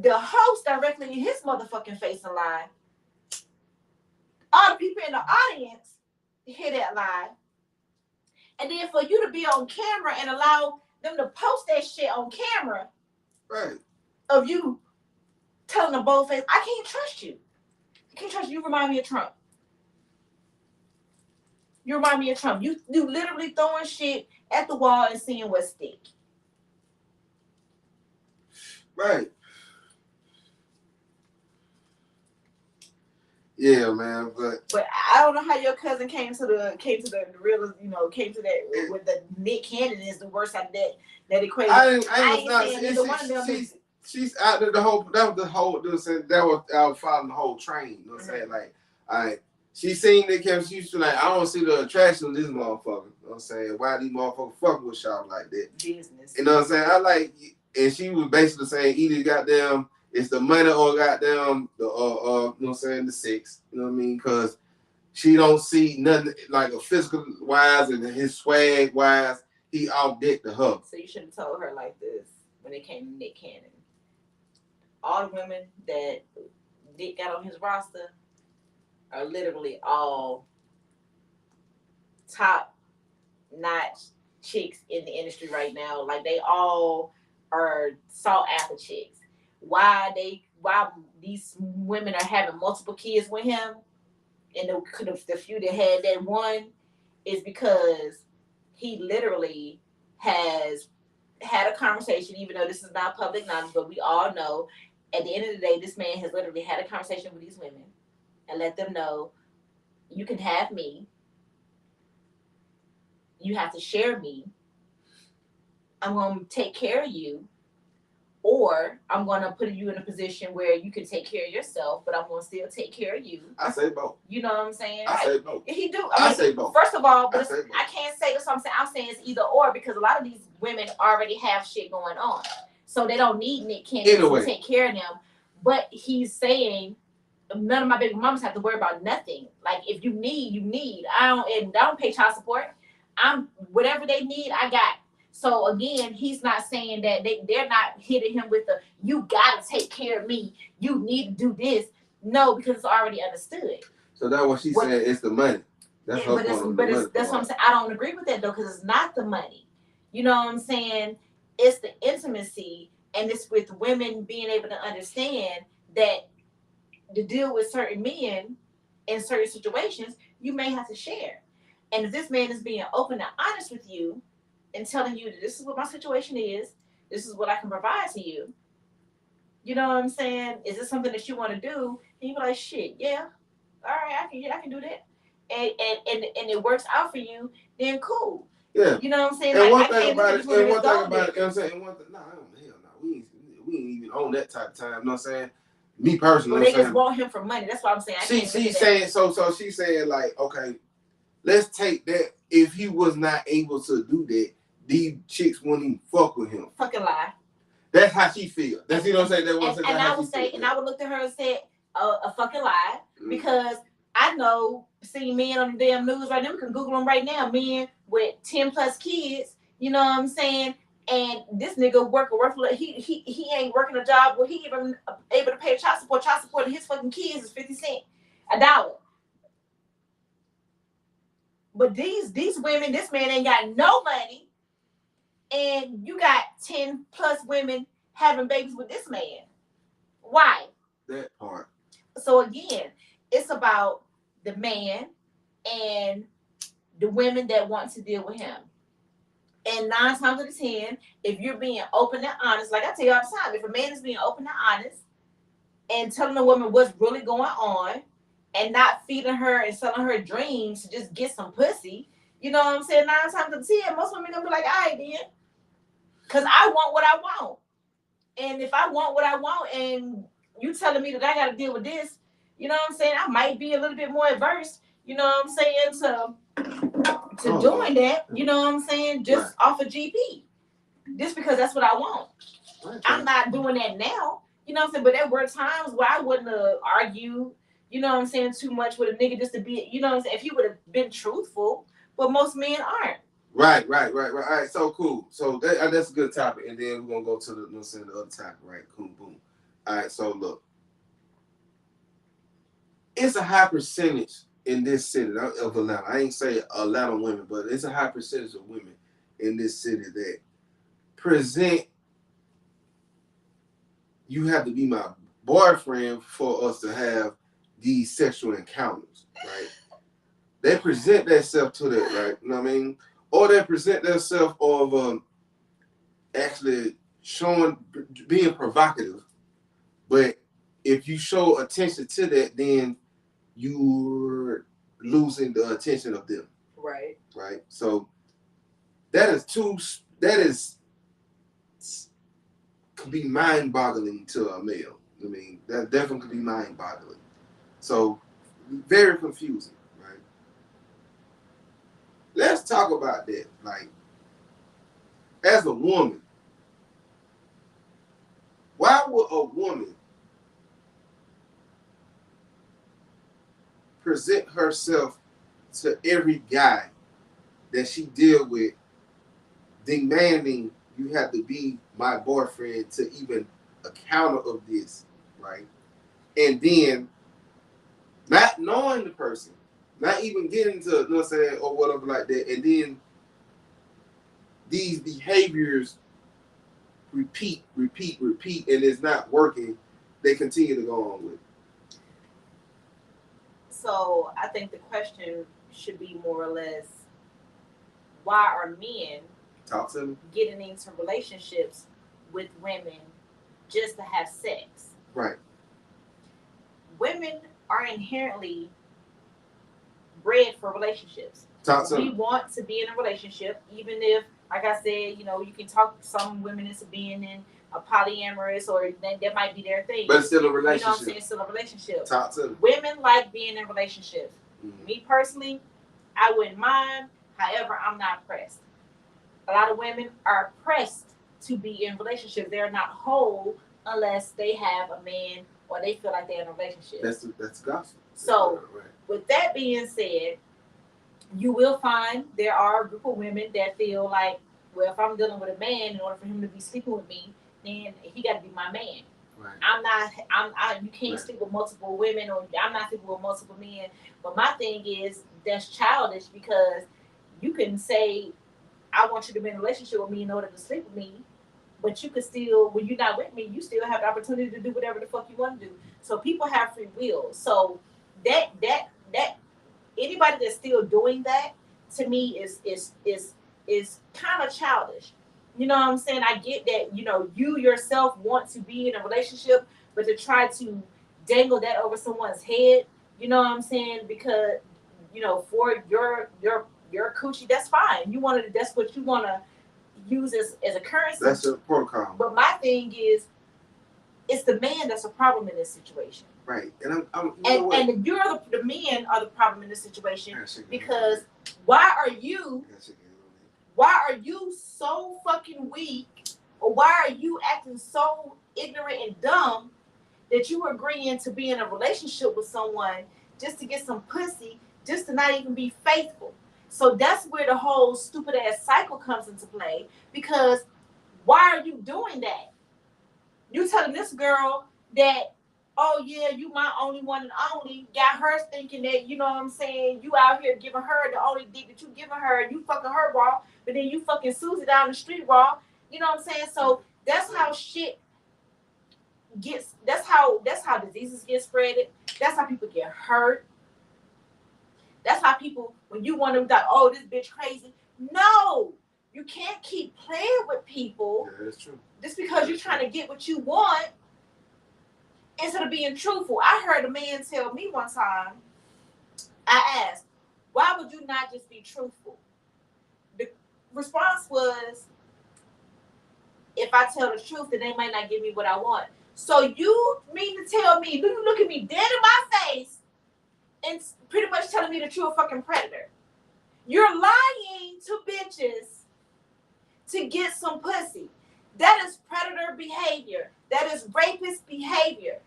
the host directly in his motherfucking face and lie, all the people in the audience hear that lie, and then for you to be on camera and allow them to post that shit on camera, right? Of you telling them bold face, I can't trust you. I can't trust you. You remind me of Trump. You literally throwing shit at the wall and seeing what stick. Right. Yeah, man, but I don't know how your cousin came to the real, came to that with the Nick Cannon is the worst out of that equation. I ain't saying either one of them. She's out there that was I was following the whole train. You know what I'm saying? Like, she seen Nick Cannon, she used to like, I don't see the attraction of this motherfucker. You know what I'm saying? Why these motherfuckers fuck with y'all like that? Business. You know what I'm saying? I like, and she was basically saying either goddamn it's the money or goddamn the you know what I'm saying, the sex. You know what I mean? Because she don't see nothing like a physical wise and his swag wise, he outdicked the her. So you should have told her like this when it came to Nick Cannon. All the women that Nick got on his roster are literally all top notch chicks in the industry right now. Like, they all are sought after chicks. Why these women are having multiple kids with him, and the few that had that one, is because he literally has had a conversation, even though this is not public knowledge, but we all know at the end of the day, this man has literally had a conversation with these women and let them know, you can have me, you have to share me, I'm going to take care of you, or I'm going to put you in a position where you can take care of yourself, but I'm going to still take care of you. I say both. You know what I'm saying? I say both. He do. I say both. First of all, but I can't say that's what I'm saying. I'm saying it's either or, because a lot of these women already have shit going on. So they don't need Nick Cannon to take care of them. But he's saying, none of my baby mamas have to worry about nothing. Like, if you need, you need. I don't pay child support. Whatever they need, I got. So again, he's not saying that they're not hitting him with the, you gotta take care of me, you need to do this. No, because it's already understood. So that's what she said, it's the money. That's her point. That's what I'm saying. I don't agree with that though, because it's not the money. You know what I'm saying? It's the intimacy, and it's with women being able to understand that to deal with certain men in certain situations, you may have to share. And if this man is being open and honest with you and telling you that this is what my situation is, this is what I can provide to you, you know what I'm saying? Is this something that you want to do? And you be like, shit, yeah, all right, I can do that. And it works out for you, then cool. Yeah. You know what I'm saying? And like, one thing about it, you know what I'm saying? Hell no, we ain't even on that type of time. You know what I'm saying? Me personally, well, they just want him for money. That's what I'm saying. She's saying so she's saying like, okay, let's take that. If he was not able to do that, these chicks wouldn't even fuck with him. Fucking lie. That's how she feels. That's, you know what I'm saying? I would look at her and say, a fucking lie, because I know, seeing men on the damn news right now, we can Google them right now, men with 10 plus kids, you know what I'm saying? And this nigga he ain't working a job where he even able to pay child support. Child support to his fucking kids is 50 cents a dollar. But these women, this man ain't got no money, and you got 10 plus women having babies with this man. Why? That part. So again, it's about the man and the women that want to deal with him. And 9 times out of 10, if you're being open and honest, like I tell you all the time, if a man is being open and honest and telling a woman what's really going on and not feeding her and selling her dreams to just get some pussy, you know what I'm saying? 9 times out of 10, most women gonna be like, all right then. Because I want what I want. And if I want what I want and you telling me that I got to deal with this, you know what I'm saying? I might be a little bit more averse, you know what I'm saying, to doing that, you know what I'm saying, just off of GP. Just because that's what I want. Right. I'm not doing that now, you know what I'm saying? But there were times where I wouldn't have argued, you know what I'm saying, too much with a nigga just to be, you know what I'm saying, if he would have been truthful, but most men aren't. Right. All right, so cool. So that's a good topic. And then we're going to go to the, you know what I'm saying, the other topic, right? Cool, boom. All right, so look. It's a high percentage in this city of Atlanta. I ain't say a lot of women, but it's a high percentage of women in this city that present, you have to be my boyfriend for us to have these sexual encounters, right? They present themselves to that, right? You know what I mean? Or they present themselves of actually being provocative. But if you show attention to that, then you're losing the attention of them. Right. Right. So that could be mind-boggling to a male. I mean, that definitely could be mind-boggling. So very confusing, right? Let's talk about that. Like, as a woman, why would a woman present herself to every guy that she deal with, demanding you have to be my boyfriend to even account of this, right? And then not knowing the person, not even getting to, you know what I'm saying, or whatever like that, and then these behaviors repeat, and it's not working, they continue to go on with. So I think the question should be more or less, why are men getting into relationships with women just to have sex? Right. Women are inherently bred for relationships. We want to be in a relationship, even if, like I said, you know, you can talk some women into being in a polyamorous, or that might be their thing. But it's still a relationship. You know what I'm saying? It's still a relationship. Talk to them. Women like being in relationships. Mm-hmm. Me personally, I wouldn't mind. However, I'm not pressed. A lot of women are pressed to be in relationships. They're not whole unless they have a man or they feel like they're in a relationship. That's gospel. So, with that being said, you will find there are a group of women that feel like, well, if I'm dealing with a man, in order for him to be sleeping with me, then he got to be my man. Right. You can't sleep with multiple women, or I'm not sleeping with multiple men. But my thing is, that's childish, because you can say, I want you to be in a relationship with me in order to sleep with me, but you can still, when you're not with me, you still have the opportunity to do whatever the fuck you want to do. So people have free will. So that anybody that's still doing that, to me, is kind of childish. You know what I'm saying? I get that, you know, you yourself want to be in a relationship, but to try to dangle that over someone's head, you know what I'm saying? Because, you know, for your coochie, that's fine. That's what you want to use as a currency. That's a protocol. But my thing is, it's the man that's a problem in this situation. Right. And you're the men are the problem in this situation, because why are you so fucking weak, or why are you acting so ignorant and dumb that you are agreeing to be in a relationship with someone just to get some pussy, just to not even be faithful? So that's where the whole stupid ass cycle comes into play, because why are you doing that? You telling this girl that oh yeah, you my only one and only, got her thinking that, you know what I'm saying, you out here giving her the only dick that you giving her, you fucking her raw, but then you fucking Susie down the street raw. You know what I'm saying? So that's how shit gets, that's how diseases get spreaded. That's how people get hurt. That's how people, when you want them, like, oh, this bitch crazy. No, you can't keep playing with people. Yeah, that's true. Just because you're trying to get what you want instead of being truthful. I heard a man tell me one time, I asked, why would you not just be truthful? The response was, if I tell the truth, then they might not give me what I want. So you mean to tell me, you look at me dead in my face and pretty much telling me that you're a fucking predator. You're lying to bitches to get some pussy. That is predator behavior. That is rapist behavior.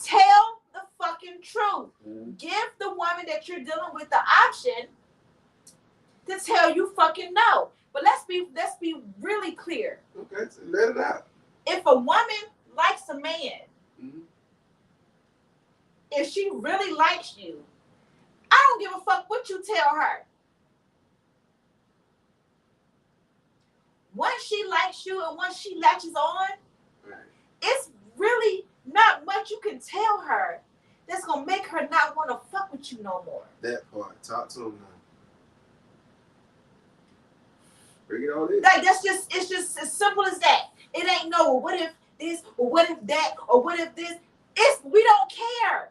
Tell the fucking truth. Give the woman that you're dealing with the option to tell you fucking no. But let's be really clear. Okay, so let it out. If a woman likes a man, if she really likes you, I don't give a fuck what you tell her. Once she likes you and once she latches on, it's really not much you can tell her that's gonna make her not want to fuck with you no more. That part. Talk to him now. Bring it all in. Like it's just as simple as that. It ain't no what if this or what if that or what if this. We don't care.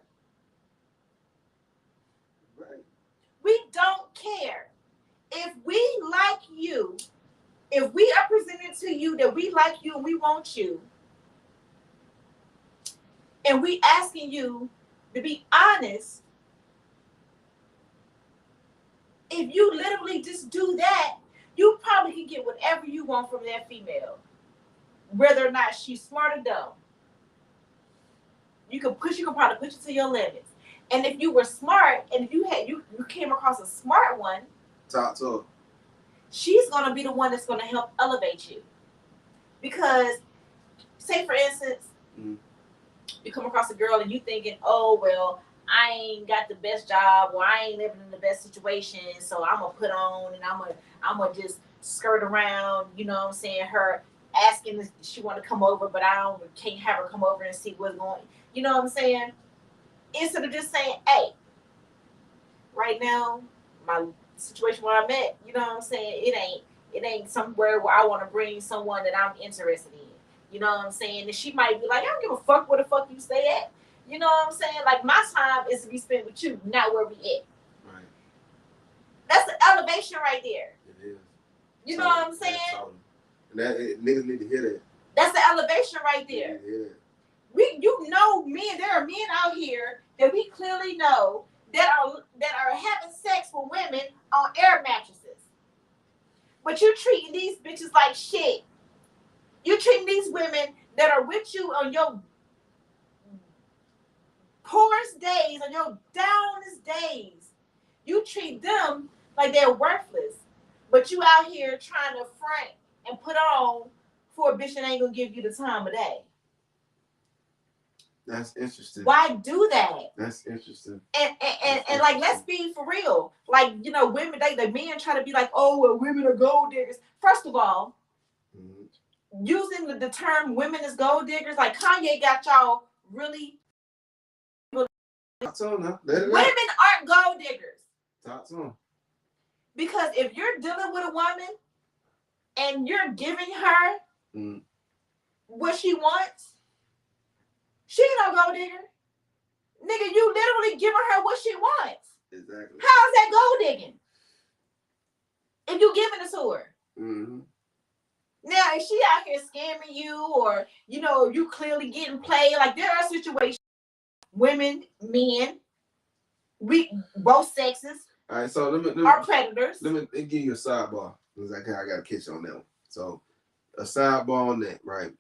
Right. We don't care. If we like you, if we are presenting to you that we like you and we want you, and we asking you to be honest, if you literally just do that, you probably can get whatever you want from that female, whether or not she's smart or dumb. You can probably push it to your limits. And if you were smart, and if you came across a smart one, talk to her. She's gonna be the one that's gonna help elevate you. Because, say for instance, you come across a girl and you thinking, oh well, I ain't got the best job or I ain't living in the best situation, so I'm gonna put on and I'm gonna just skirt around, you know what I'm saying, her asking if she want to come over, but can't have her come over and see what's going, you know what I'm saying? Instead of just saying, hey, right now, my situation where I'm at, you know what I'm saying, it ain't somewhere where I want to bring someone that I'm interested in. You know what I'm saying? And she might be like, I don't give a fuck where the fuck you stay at. You know what I'm saying? Like, my time is to be spent with you, not where we at. Right. That's the elevation right there. It is. You know what I'm saying? Niggas need to hear that. That's the elevation right there. Yeah. There are men out here that we clearly know that are having sex with women on air mattresses. But you're treating these bitches like shit. You're treating these women that are with you on your poorest days, on your downest days. You treat them like they're worthless. But you out here trying to front and put on for a bitch that ain't gonna give you the time of day. That's interesting. Why do that? That's interesting. And like, let's be for real. Like, you know, women, the men try to be like, oh, well, women are gold diggers. First of all, using the term women as gold diggers, like Kanye got y'all really. Talk to him now. Women aren't gold diggers. Talk to him. Because if you're dealing with a woman and you're giving her what she wants, she ain't no gold digger. Nigga, you literally giving her what she wants. Exactly. How is that gold digging? If you giving it to her. Mm-hmm. Now, if she out here scamming you or, you know, you clearly getting played, like there are situations, women, men, we both sexes. All right, so let me are predators. Let me give you a sidebar. Because I got to catch on that one. So a sidebar on that, right?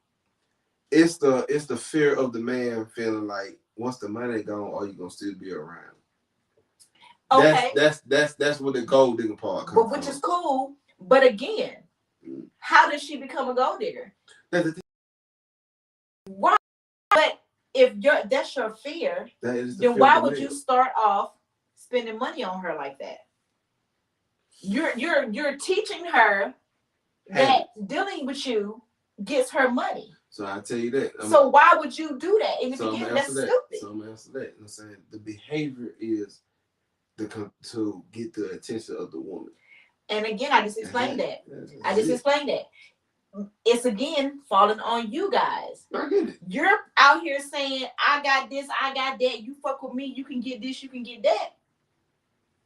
It's the fear of the man feeling like once the money gone, are you gonna still be around? Okay. That's what the gold digger part comes from. Which is cool. But again, how did she become a gold digger? That's the thing. Why? But if that's your fear, then why would you start off spending money on her like that? You're teaching her that dealing with you gets her money. So I tell you that. So why would you do that in the beginning? That's stupid. So I'm gonna answer that. I'm saying the behavior is to get the attention of the woman. And again, I just explained that. Explained that. It's again falling on you guys. I get it. You're out here saying, I got this, I got that, you fuck with me, you can get this, you can get that.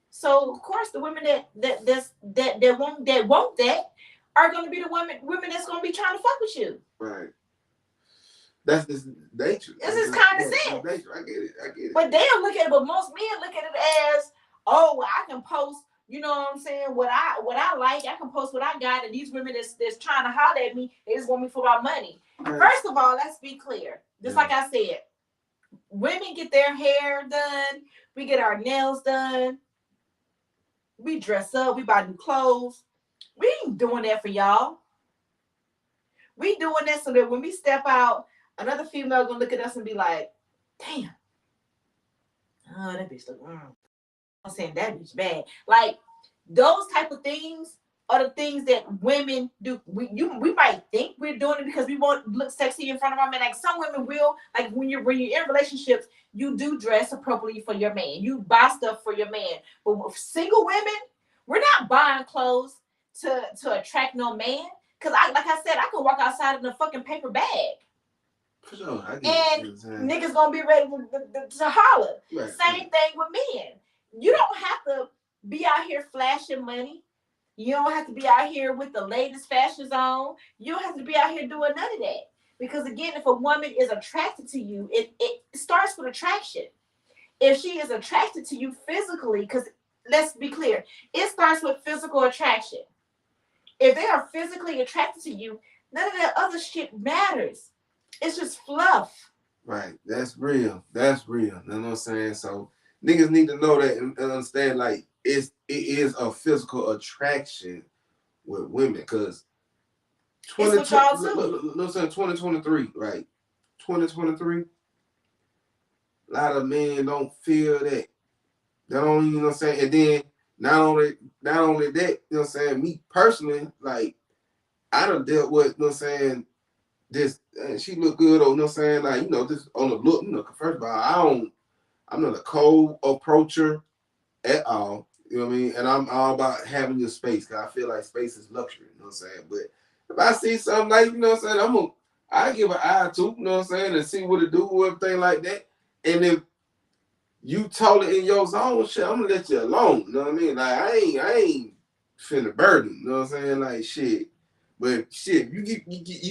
So of course the women that want that are gonna be the women that's gonna be trying to fuck with you. Right. That's just nature. This is common sense. Nature. I get it. But they don't look at it, but most men look at it as, oh, well, I can post, you know what I'm saying, what I like, I can post what I got, and these women that's trying to holler at me, they just want me for my money. Right. First of all, let's be clear. Just like I said, women get their hair done, we get our nails done, we dress up, we buy new clothes. We ain't doing that for y'all. We doing that so that when we step out, another female gonna look at us and be like, damn. Oh, that bitch look, I'm saying that bitch bad. Like, those type of things are the things that women do. We might think we're doing it because we want to look sexy in front of our men. Like, some women will, like when you're in relationships, you do dress appropriately for your man. You buy stuff for your man. But with single women, we're not buying clothes to attract no man. Cause like I said, I can walk outside in a fucking paper bag. For sure. Niggas gonna be ready to holler. Right, Same thing with men. You don't have to be out here flashing money. You don't have to be out here with the latest fashions on. You don't have to be out here doing none of that. Because again, if a woman is attracted to you, it starts with attraction. If she is attracted to you physically, because let's be clear, it starts with physical attraction. If they are physically attracted to you, none of that other shit matters. It's just fluff. Right. That's real. You know what I'm saying? So niggas need to know that and understand, like, it is a physical attraction with women. Because 2023, right? 2023, a lot of men don't feel that. They don't, you know what I'm saying? And then not only that, you know what I'm saying, me personally, like, I done dealt with, you know what I'm saying, this, she look good, or, you know what I'm saying, like, you know, just on the look, you know, first of all, I'm not a cold approacher at all, you know what I mean, and I'm all about having your space, because I feel like space is luxury, you know what I'm saying, but if I see something like, you know what I'm saying, I give an eye to, you know what I'm saying, and see what it do, everything like that, and if you totally in your zone, shit, I'm gonna let you alone. You know what I mean? Like, I ain't finna burden. You know what I'm saying? Like, shit. But shit, you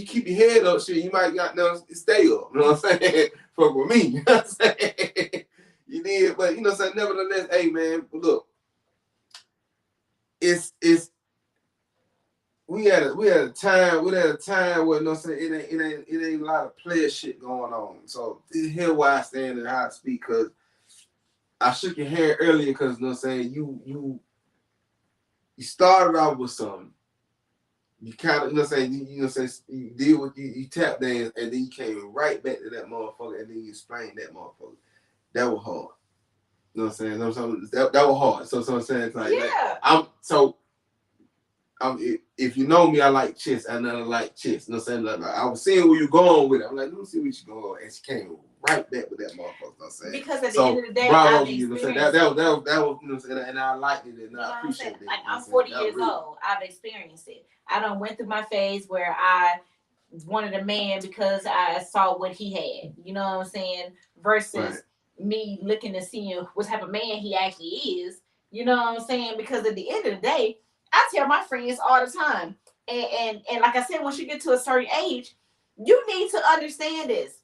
keep your head up, shit, you might got to stay up. You know what I'm saying? Fuck with me. You know what I'm saying? You did, but you know what I'm saying? Nevertheless, hey man, look, it's we had a time where, you know what I'm saying, it ain't a lot of player shit going on. So here's why I stand and how I speak, because I shook your hair earlier because, you know what I'm saying, you started out with something. You kind of, you know what I'm saying, you deal with, you tap dance, and then you came right back to that motherfucker, and then you explained that motherfucker. That was hard. You know what I'm saying? That was hard. So I'm saying, it's like, yeah. If you know me, I like chess, and I like chess. You know what I'm saying? Like, I was seeing where you're going with it. I'm like, let me see where you're going. And she came right back with that motherfucker. You know what I'm saying? Because at the end of the day, bravo, you know what I'm saying? That was, you know what I'm saying? And I liked it, and I appreciate it. Like, I'm 40 years old. I've experienced it. I done went through my phase where I wanted a man because I saw what he had. You know what I'm saying? Versus me looking to see what type of man he actually is. You know what I'm saying? Because at the end of the day, I tell my friends all the time, and like I said, once you get to a certain age, you need to understand this.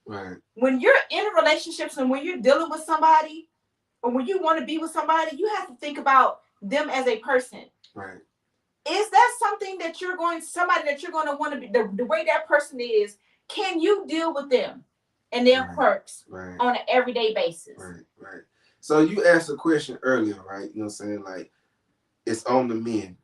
Right. When you're in relationships and when you're dealing with somebody, or when you want to be with somebody, you have to think about them as a person. Right. Is that something that somebody that you're going to want to be, the way that person is, can you deal with them and their quirks on an everyday basis? Right. So you asked a question earlier, right? You know what I'm saying? Like, it's on the men.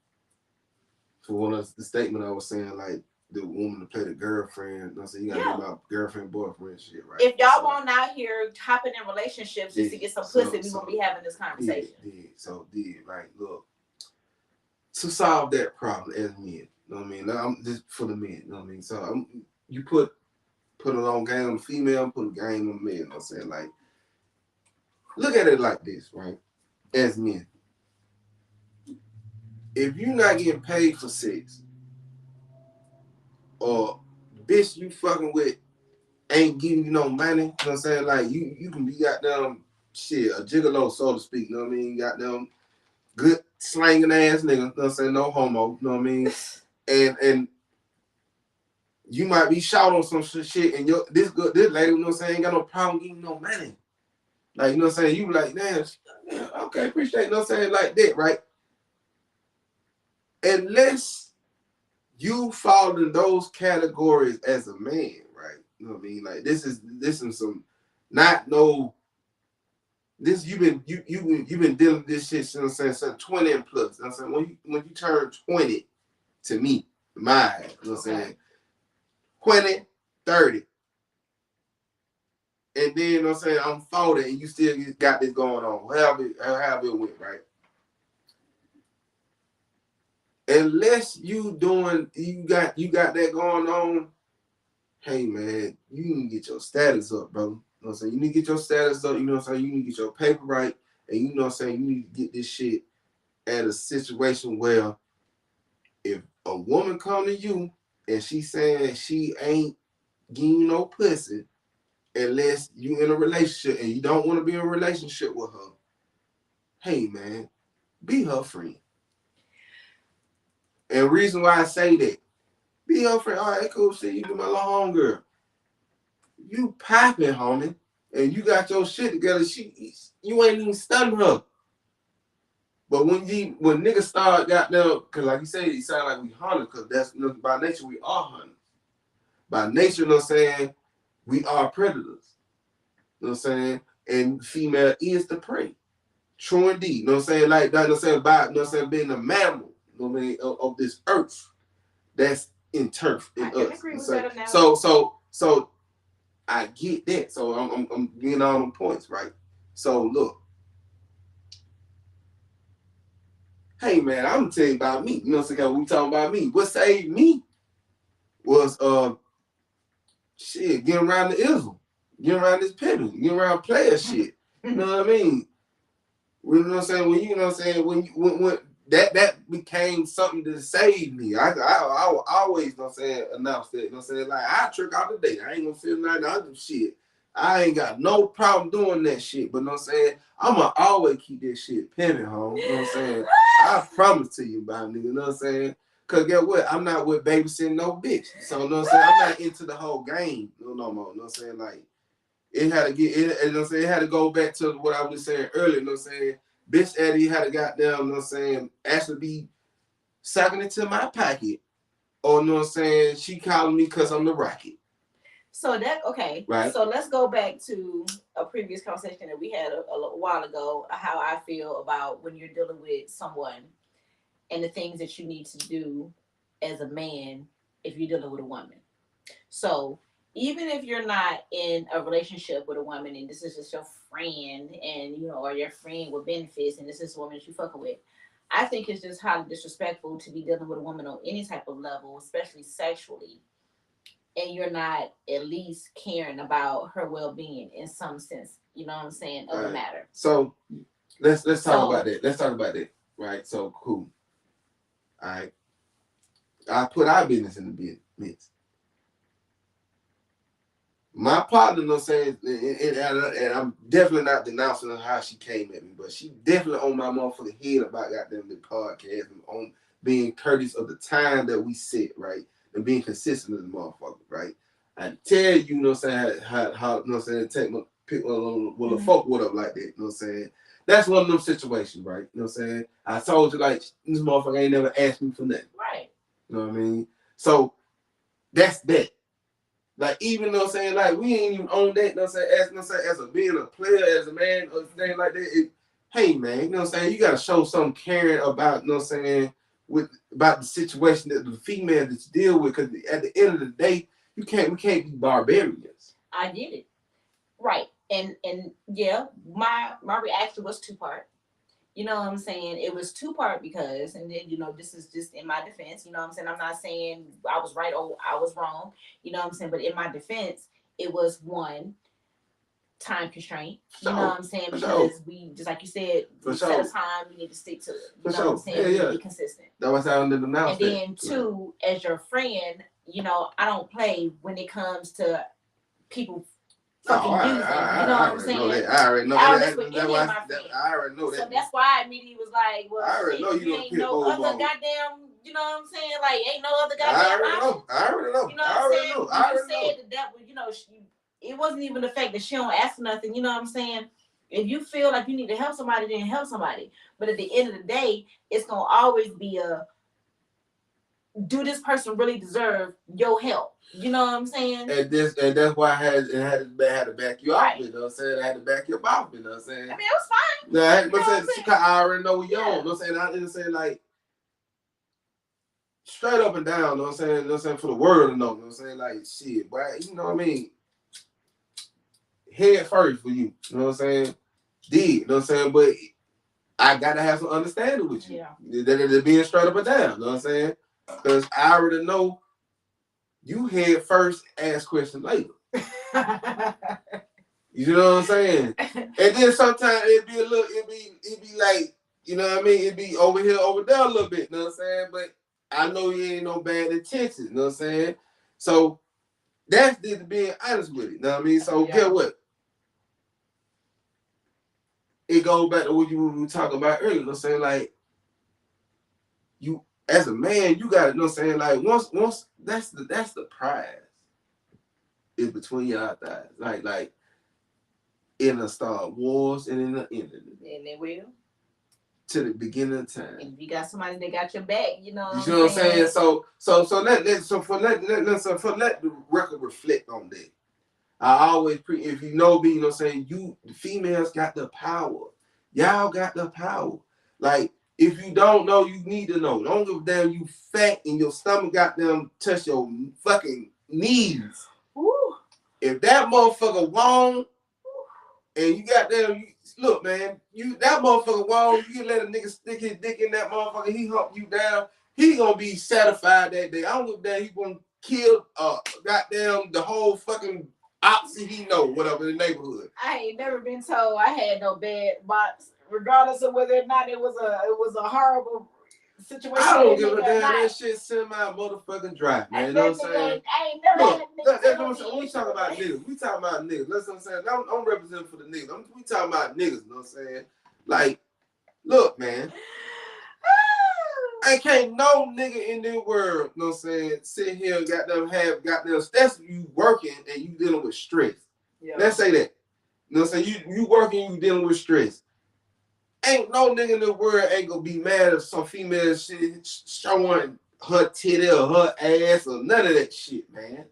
For one of the statement I was saying, like, the woman to play the girlfriend. You know what I'm saying? You gotta get my girlfriend, boyfriend shit, right? If y'all won't out here hopping in relationships just to get some pussy, we won't be having this conversation. Right? Look, to solve that problem as men, you know what I mean? I'm just for the men, you know what I mean? So you put a long game on the female, put a game on the man, you know what I'm saying? Like, look at it like this, right? As men. If you're not getting paid for sex, or bitch you fucking with ain't giving you no money, you know what I'm saying? Like, you can be goddamn shit, a gigolo, so to speak, you know what I mean? Goddamn good slanging ass nigga, you know what I'm saying? No homo, you know what I mean? And you might be shot on some shit, and this lady, you know what I'm saying, ain't got no problem giving you no money. Like, you know what I'm saying? You like, damn, okay, appreciate it, you know what I'm saying? Like that, right? Unless you fall in those categories as a man, right? You know what I mean? Like, this is some not no. This you've been dealing with this shit since, you know, since 20 and plus. You know what I'm saying? When you turn 20, to me, my, you know what I'm saying? 20, 30. And then, you know what I'm saying, I'm 40 and you still got this going on. However it went, right? Unless you got that going on, hey man, you need to get your status up, bro. You know what I'm saying? You need to get your status up, you know what I'm saying? You need to get your paper right, and you know what I'm saying, you need to get this shit at a situation where if a woman come to you and she saying she ain't getting you no pussy unless you in a relationship and you don't want to be in a relationship with her, hey man, be her friend. And reason why I say that, be her friend. All right, cool. See, you be my little homegirl. You popping, homie, and you got your shit together. You ain't even stunned her. But when niggas start goddamn, cause like you say, it sound like we hunters, cause that's, you know, by nature we are hunters. By nature, you know what I'm saying, we are predators. You know what I'm saying? And female is the prey. True indeed. You know what I'm saying? Like that, you know what I'm saying, by, you know what I'm saying, being a mammal, you know what I mean, of this earth. That's in turf in us. I can agree with that now. So I get that. So I'm getting all them points, right? So look. Hey man, I'm gonna tell you about me. You know what I'm saying? We talking about me. What saved me was shit, getting around the ism, getting around this pimping, getting around player shit. You know what I mean? You know what I'm saying? When you know what I'm saying, when that became something to save me. I always, you know what I'm saying, announce that. You know what I'm saying? Like, I trick out the day. I ain't gonna feel nothing. I do shit. I ain't got no problem doing that shit. But you know what I'm saying? I'ma always keep that shit pimping, home. You know what I'm saying? I promise to you about nigga. You know what I'm saying? Cause guess what? I'm not with babysitting no bitch. So you know what I'm saying? I'm not into the whole game no more. You know what I'm saying? Like, it had to get, you know what I'm saying? It had to go back to what I was saying earlier. You know what I'm saying? Bitch Eddie had to goddamn, you know what I'm saying, actually be sucking into my pocket. Or, you know what I'm saying, she calling me because I'm the rocket. So okay. Right. So let's go back to a previous conversation that we had a while ago, how I feel about when you're dealing with someone and the things that you need to do as a man if you're dealing with a woman. So even if you're not in a relationship with a woman and this is just your friend and, you know, or your friend with benefits and this is a woman that you fucking with, I think it's just highly disrespectful to be dealing with a woman on any type of level, especially sexually, and you're not at least caring about her well-being in some sense, you know what I'm saying, of the matter. So let's talk about that. Let's talk about that. Right. So cool. All right. I put our business in the midst. My partner, you know what I'm saying, and I'm definitely not denouncing how she came at me, but she definitely on my motherfucking head about goddamn the podcast and on being courteous of the time that we sit, right? And being consistent with the motherfucker, right? I tell you, you know what I'm saying, how you know what I'm saying, take my pick with a folk with up like that, you know what I'm saying? That's one of them situations, right? You know what I'm saying? I told you, like, this motherfucker ain't never asked me for nothing. Right. You know what I mean? So that's that. Like, even though I'm saying, like, we ain't even on that, you know what I'm saying, as a being a player, as a man, or thing like that, hey man, you know what I'm saying, you gotta show some caring about, you know what I'm saying, about the situation that the female that's deal with, because at the end of the day, we can't be barbarians. I get it. Right. And yeah, my reaction was two-part. You know what I'm saying? It was two-part because, and then, this is just in my defense, you know what I'm saying? I'm not saying I was right or I was wrong, you know what I'm saying? But in my defense, it was one, time constraint. You know what I'm saying? Because we, just like you said, we set a time, we need to stick to it. You know what I'm saying? We need to be consistent. That was how I did the announcement. And then two, as your friend, I don't play when it comes to people fucking using. You know what I'm saying? I already know that. I already know that. So that's why I immediately was like, well, I already know you ain't no other goddamn, you know what I'm saying? Like, ain't no other goddamn option. I already know. You know what I'm saying? You said that it wasn't even the fact that she don't ask for nothing, you know what I'm saying? If you feel like you need to help somebody, then help somebody. But at the end of the day, it's gonna always be do this person really deserve your help? You know what I'm saying? And that's why I had to back you off. You know what I'm saying? I had to back you off. You know what I'm saying? I mean, it was fine. Yeah, I already know you on. You know what I'm saying? I didn't say like straight up and down. You know what I'm saying? You know what I'm saying? For the world to know. You know what I'm saying? Like shit, boy. You know what I mean? Head first for you. You know what I'm saying? You know what I'm saying? But I gotta have some understanding with you. Yeah. They're being straight up and down. You know what I'm saying? Because I already know you head first, ask questions later. You know what I'm saying? And then sometimes it'd be like, you know what I mean? It'd be over here, over there a little bit, you know what I'm saying? But I know you ain't no bad intentions, you know what I'm saying? So that's just being honest with it, you know what I mean? So get what? It goes back to what you were talking about earlier, you know what I'm saying? Like, you, as a man, you got to, you know what I'm saying? Like, once that's the prize is between your thighs. Like, in the Star Wars and in the end of it. And they will. To the beginning of time. And if you got somebody that got your back, you know what I'm saying? So let the record reflect on that. I always if you know me, you know what I'm saying, the females got the power. Y'all got the power. Like, if you don't know, you need to know. Don't give a damn you fat and your stomach got them touch your fucking knees. Woo. If that motherfucker won, and you got them, look, man, that motherfucker won, you can let a nigga stick his dick in that motherfucker, he hump you down, he gonna be satisfied that day. I don't give a damn, he gonna kill goddamn the whole fucking opposite he know, whatever, in the neighborhood. I ain't never been told I had no bad box, regardless of whether or not it was a horrible situation. I don't give a damn. That shit semi motherfucking dry, man. You know what I'm saying? I ain't never had when we talking about niggas, we talking about niggas. That's what I'm saying. I'm representing for the niggas. We talking about niggas, you know what I'm saying? Like, look, man. I can't no nigga in the world, you know what I'm saying, sit here and got them that's you working and you dealing with stress. Yeah. Let's say that. You know what I'm saying? You working, you dealing with stress. Ain't no nigga in the world ain't gonna be mad if some female shit showing her titty or her ass or none of that shit, man.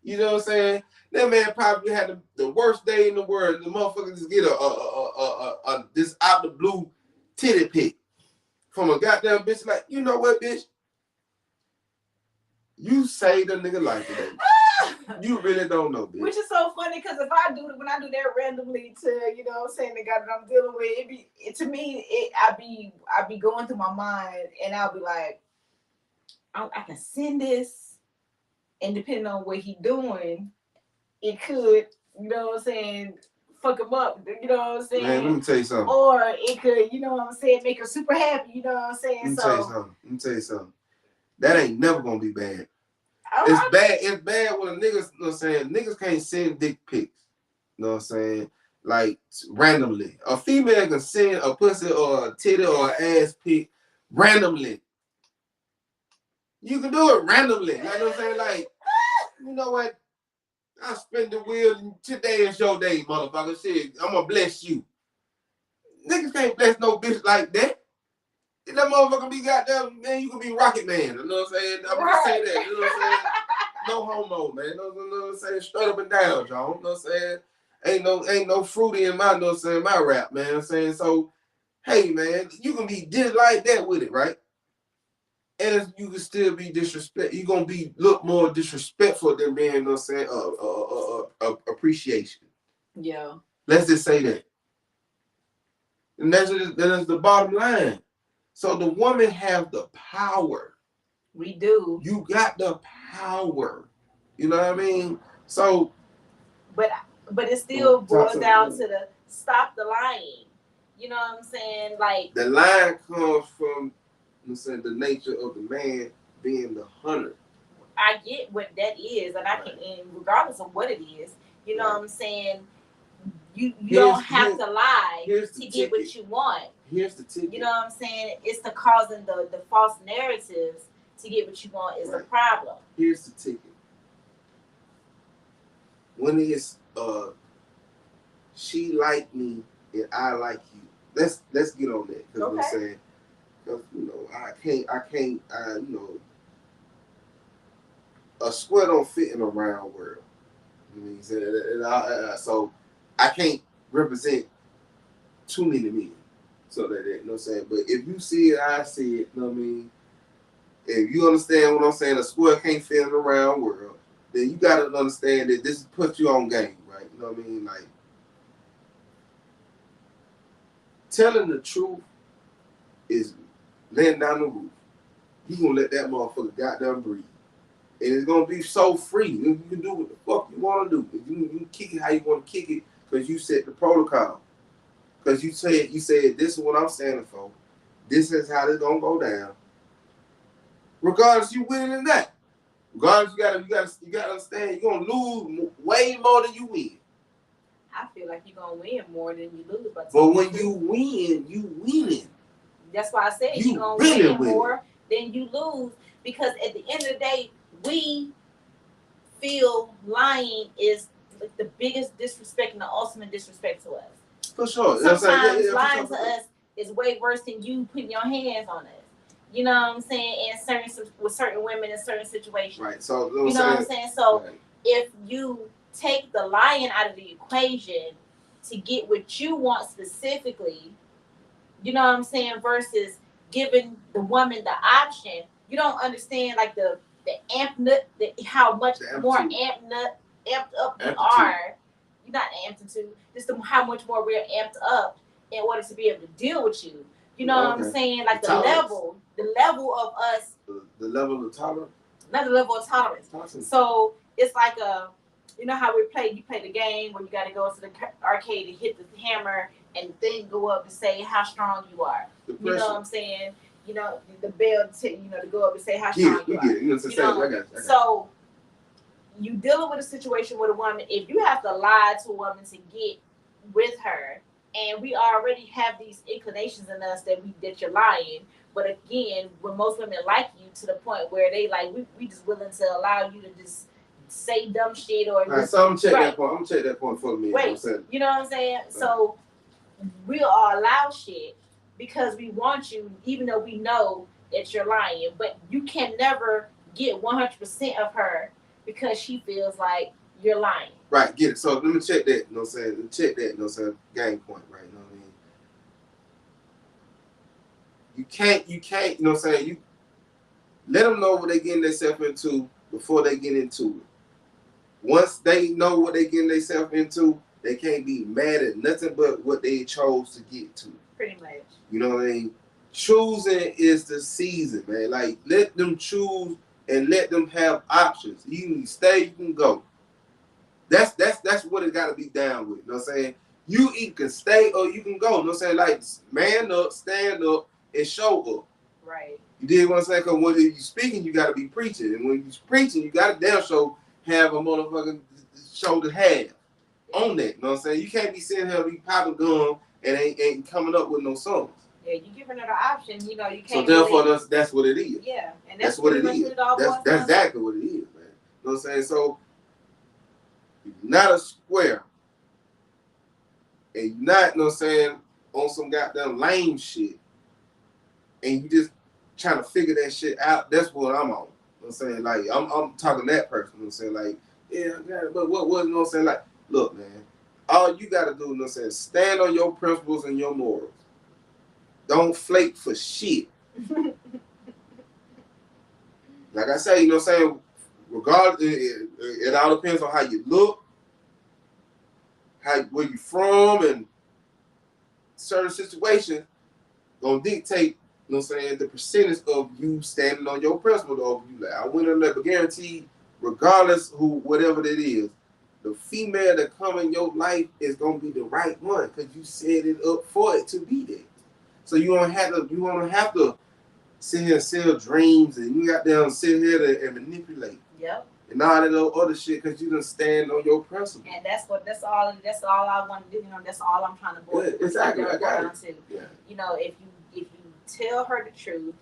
You know what I'm saying? That man probably had the worst day in the world. The motherfucker just get a this out the blue titty pic from a goddamn bitch. Like, you know what, bitch? You saved a nigga life today. You really don't know, bitch. Which is so funny because when I do that randomly to, you know what I'm saying, the guy that I'm dealing with, I be going through my mind and I'll be like, I can send this, and depending on what he doing, it could, you know what I'm saying, fuck him up, you know what I'm saying? Man, let me tell you something. Or it could, you know what I'm saying, make her super happy, you know what I'm saying? Let me tell you something. That ain't never gonna be bad. It's bad when a niggas, you know what I'm saying, niggas can't send dick pics. You know what I'm saying? Like, randomly. A female can send a pussy or a titty or an ass pic randomly. You can do it randomly. You know what I'm saying? Like, you know what? I spend the wheel, today is your day, motherfucker. Shit, I'm gonna bless you. Niggas can't bless no bitch like that. If that motherfucker be goddamn, man, you can be Rocket Man. You know what I'm saying? I'm gonna say that. You know what I'm saying? No homo, man. You know what I'm saying? Straight up and down, John. You know what I'm saying? Ain't no fruity in my, you know what I'm saying, my rap, man. You know what I'm saying? So, hey, man, you can be just like that with it, right? and you can still be disrespect. You're gonna look more disrespectful than being, you know what I'm saying, appreciation. Yeah. Let's just say that. And that's the bottom line. So the woman have the power. We do. You got the power. You know what I mean? So but it still boils down to the stop the lying. You know what I'm saying? Like the line comes from, the nature of the man being the hunter. I get what that is, and I can, and regardless of what it is, you know what I'm saying. You don't have to lie to get what you want. Here's the ticket. You know what I'm saying? It's the causing the false narratives to get what you want is the problem. Here's the ticket. When it's she like me and I like you. Let's get on that. Because I'm saying, because I can't a square don't fit in a round world. You know what I'm saying? So I can't represent too many men. So that, you know what I'm saying? But if you see it, I see it, you know what I mean? If you understand what I'm saying, a square can't fit in a round world, then you got to understand that this puts you on game, right? You know what I mean? Like, telling the truth is laying down the roof. You gonna let that motherfucker goddamn breathe. And it's gonna be so free. You can do what the fuck you wanna do. You can kick it how you wanna kick it because you set the protocol. Because you said this is what I'm standing for. This is how it's gonna go down. Regardless, you winning in that. Regardless, you gotta understand you're gonna lose way more than you win. I feel like you're gonna win more than you lose. But when you win, you winning. That's why I said you're gonna win more than you lose. Because at the end of the day, we feel lying is like the biggest disrespect and the ultimate disrespect to us. For sure. Sometimes lying to us is way worse than you putting your hands on us. You know what I'm saying? With certain women in certain situations. Right. So you know what I'm saying? So if you take the lying out of the equation to get what you want specifically, you know what I'm saying, versus giving the woman the option, you don't understand like the how much more amped up you are. You're not amplitude, just how much more we're amped up in order to be able to deal with you. You know what I'm saying? Like the level of us. The level of tolerance? Not the level of tolerance. So it's like you know how you play the game where you got to go to the arcade to hit the hammer and the thing go up to say how strong you are. You know what I'm saying? You know, the bell to go up and say how strong you are. So you dealing with a situation with a woman, if you have to lie to a woman to get with her, and we already have these inclinations in us that you're lying. But again, when most women like you to the point where they like, we just willing to allow you to just say dumb shit or. Right, so I'm gonna check that point. I'm gonna check that point for me. Wait, you know what I'm saying? Right. So we'll allow shit because we want you, even though we know that you're lying. But you can never get 100% of her because she feels like you're lying. Right, get it. So let me check that, you know what I'm saying? Check that, you know what I'm saying? Game point, right? You know what I mean? You can't, you know what I'm saying? You let them know what they're getting themselves into before they get into it. Once they know what they're getting themselves into, they can't be mad at nothing but what they chose to get to. Pretty much. You know what I mean? Choosing is the season, man. Like, let them choose and let them have options. You can stay, you can go. That's what it got to be down with. You know what I'm saying? You either can stay or you can go. You know what I'm saying? Like, man up, stand up, and show up. Right. You did what I'm saying? Because when you're speaking, you got to be preaching. And when you're preaching, you got to damn show have a motherfucking show to have on that. You know what I'm saying? You can't be sitting here be popping gum and ain't coming up with no songs. Yeah, you giving her the option, you can't. So therefore, that's what it is. Yeah, and that's what it is. That's exactly what it is, man. You know what I'm saying? So, you're not a square, and you're not, you know what I'm saying, on some goddamn lame shit, and you just trying to figure that shit out. That's what I'm on. You know what I'm saying? Like, I'm talking that person. You know what I'm saying? Like, yeah, but what was, you know what I'm saying? Like, look, man, all you got to do, you know what I'm saying, stand on your principles and your morals. Don't flake for shit. Like I say, you know what I'm saying? Regardless, it all depends on how you look, where you from, and certain situations gonna dictate, you know what I'm saying, the percentage of you standing on your principle over you. Like I went on that, but guaranteed, regardless whatever that is, the female that come in your life is gonna be the right one because you set it up for it to be there. So you don't have to sit here and sell dreams and you got them sit here and manipulate. Yep. And all that other shit because you done stand on your principle. And that's all I want to do. You know, that's all I'm trying to boil. Yeah, exactly. I got it. Yeah. You know, if you tell her the truth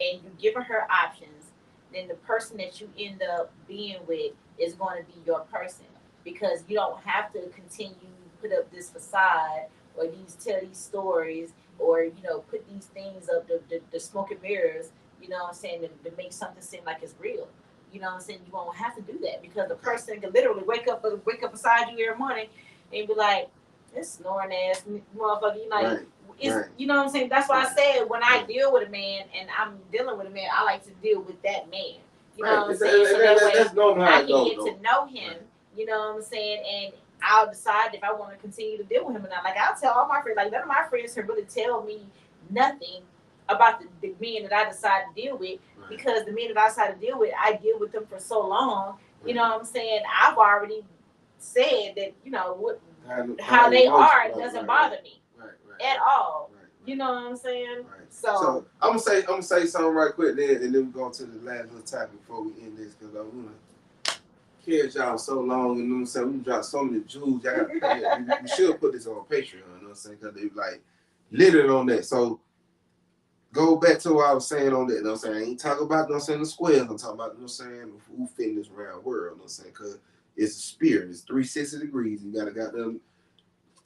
and you give her options, then the person that you end up being with is going to be your person, because you don't have to continue to put up this facade or tell these stories or put these things up, the smoke and mirrors, you know what I'm saying, to make something seem like it's real. You know what I'm saying? You won't have to do that because the person can literally wake up beside you every morning and be like, this snoring ass motherfucker. You know, right. You know what I'm saying? That's why I said when I deal with a man and I'm dealing with a man, I like to deal with that man. You know what I'm saying? So that way I can get to know him. Right. You know what I'm saying? And I'll decide if I want to continue to deal with him or not. Like I'll tell all my friends, like none of my friends can really tell me nothing about the men that I decide to deal with, right. Because the men that I decide to deal with, I deal with them for so long. Right. You know what I'm saying? I've already said that, how they are doesn't bother me at all. Right. You know what I'm saying? Right. So I'm gonna say something right quick then, and then we go to the last little topic before we end this, because I'm gonna carry y'all so long, and you know what I'm saying? We dropped so many jewels. Y'all gotta pay. We should put this on Patreon, you know what I'm saying? Because they like littered on that. So go back to what I was saying on that, you know what I'm saying? I ain't talking about, you know what I'm saying, the squares. I'm talking about, you know what I'm saying, who fit in this round world, you know what I'm saying? Because it's a spirit. It's 360 degrees. You gotta got them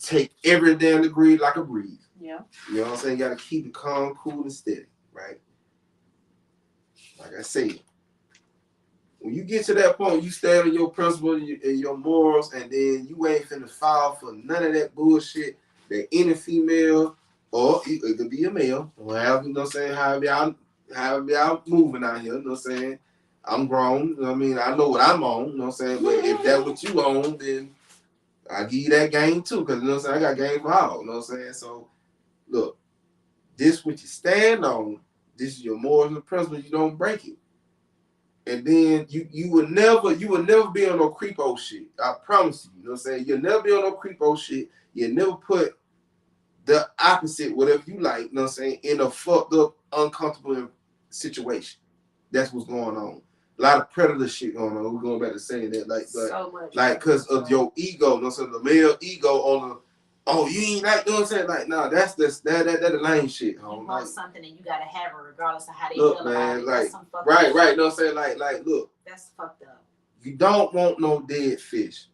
take every damn degree like a breeze. Yeah. You know what I'm saying? You gotta keep it calm, cool, and steady, right? Like I said, when you get to that point, you stand on your principles and your morals, and then you ain't finna fall for none of that bullshit that any female, or it could be a male, or however, you know what I'm saying, however y'all moving out here, you know what I'm saying? I'm grown, you know what I mean? I know what I'm on, you know what I'm saying? But if that's what you own, then I give you that game too, because you know what I'm saying, I got game for all, you know what I'm saying? So look, this what you stand on, this is your morals and principles, you don't break it. And then you will never be on no creepo shit. I promise you. You know what I'm saying? You'll never be on no creepo shit. You'll never put the opposite, whatever you like, you know what I'm saying, in a fucked up, uncomfortable situation. That's what's going on. A lot of predator shit going on. We're going back to saying that, so much, like, because of your ego, you know what I'm saying? The male ego on the, oh, you ain't like, you know what I'm saying? Like, nah, that's that lame shit. You want like, something and you gotta have it regardless of how they look, feel man, about it. Like, that's some fucked right, up right, shit. You know what I'm saying? Like, look. That's fucked up. You don't want no dead fish.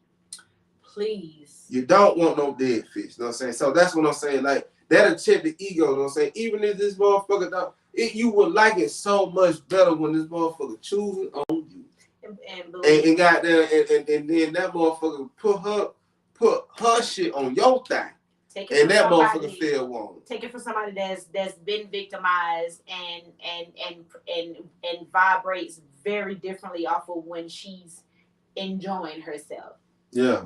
Please. You don't want no dead fish. You know what I'm saying? So that's what I'm saying. Like, that'll check the ego, you know what I'm saying? Even if this motherfucker don't, you would like it so much better when this motherfucker choosing on you. And got there, and then that motherfucker put her shit on your thing. And that motherfucker feel wrong. Take it from somebody that's been victimized and vibrates very differently off of when she's enjoying herself. Yeah.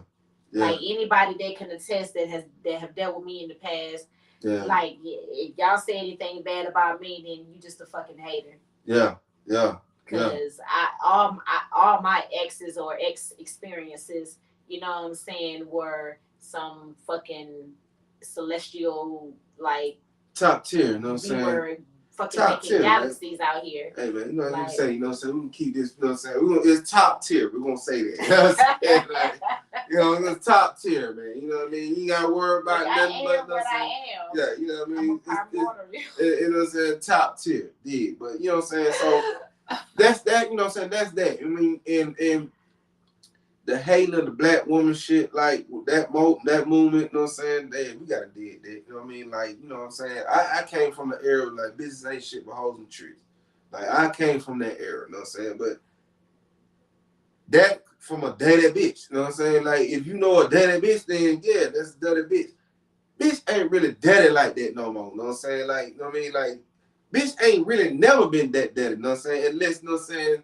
Like anybody that can attest that have dealt with me in the past. Yeah. Like if y'all say anything bad about me, then you just a fucking hater. Yeah. Because all my exes or ex experiences, you know what I'm saying, were some fucking celestial, like top tier, you know what I'm saying? We were fucking top making tier, galaxies, man. Out here. Hey man, you know what I'm saying, you know what I'm saying? We can keep this, you know what I'm saying? It's top tier, we're gonna say that. You know what I'm saying? Like, you know, it's top tier, man. You know what I mean? You ain't gotta worry about nothing but nothing. Yeah, you know what I mean? You know what I'm saying? Top tier, yeah. But you know what I'm saying? So that's that, you know what I'm saying? That's that. I mean, and the hating of the black woman shit, like that movement, you know what I'm saying? We gotta dig that. You know what I mean? Like, you know what I'm saying? I came from the era like business ain't shit but hoes and trees. Like I came from that era, you know what I'm saying? But that from a daddy bitch, you know what I'm saying? Like if you know a daddy bitch, then yeah, that's a daddy bitch. Bitch ain't really daddy like that no more, you know what I'm saying? Like, you know what I mean? Like bitch ain't really never been that daddy, you know what I'm saying? Unless, you know what I'm saying,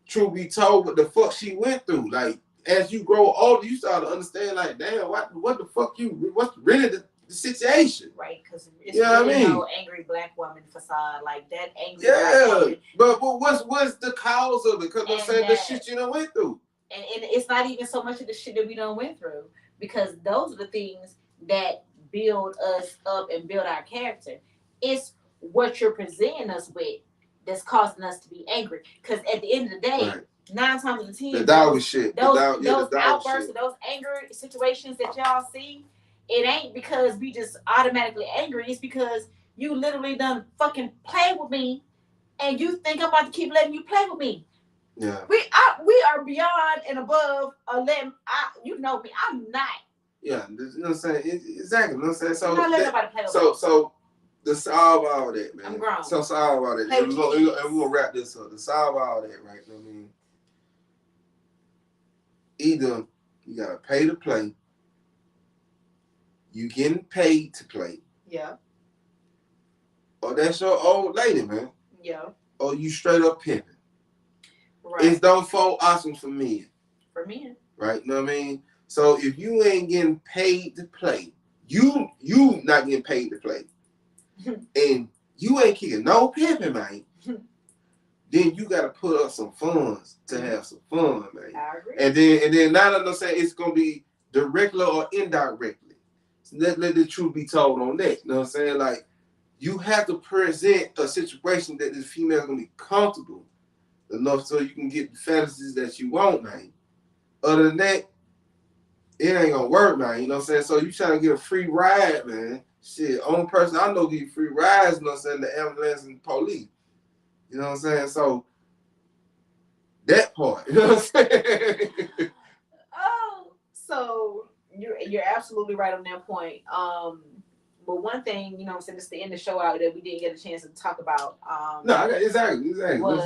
truth be told, what the fuck she went through. Like, as you grow older, you start to understand, like, damn, what the fuck what's really the situation? Right, because it's really no angry black woman facade. Like, that angry black woman. But what's the cause of it? Because I'm saying the shit you done went through. And it's not even so much of the shit that we done went through. Because those are the things that build us up and build our character. It's what you're presenting us with that's causing us to be angry. Because at the end of the day, 9 times out of 10, the dog shit. Those outbursts, shit. Those anger situations that y'all see, it ain't because we just automatically angry. It's because you literally done fucking play with me, and you think I'm about to keep letting you play with me. Yeah. We are beyond and above you know me. I'm not. Yeah, you know what I'm saying? Exactly. You know what I'm saying? So, not letting nobody play with me. So to solve all that, man. I'm grown. So solve all that. And we're gonna wrap this up. To solve all that, right? I mean, either you gotta pay to play, you getting paid to play. Yeah. Or that's your old lady, man. Yeah. Or you straight up pimping. Right. It's those 4 options for men. For men. Right? You know what I mean? So if you ain't getting paid to play, you not getting paid to play, and you ain't kicking no pimping, man, then you gotta put up some funds to have some fun, man. I agree. And then now that I'm saying it's gonna be directly or indirectly. So let the truth be told on that. You know what I'm saying? Like, you have to present a situation that this female is gonna be comfortable enough so you can get the fantasies that you want, man. Other than that, it ain't gonna work, man. You know what I'm saying? So you trying to get a free ride, man. Shit, only person I know give you free rides, you know what I'm saying, the ambulance and the police. You know what I'm saying? So that part, you know what I'm saying? Oh, so you're absolutely right on that point. But one thing, you know what I'm saying, just to end the show out that we didn't get a chance to talk about. Exactly. Was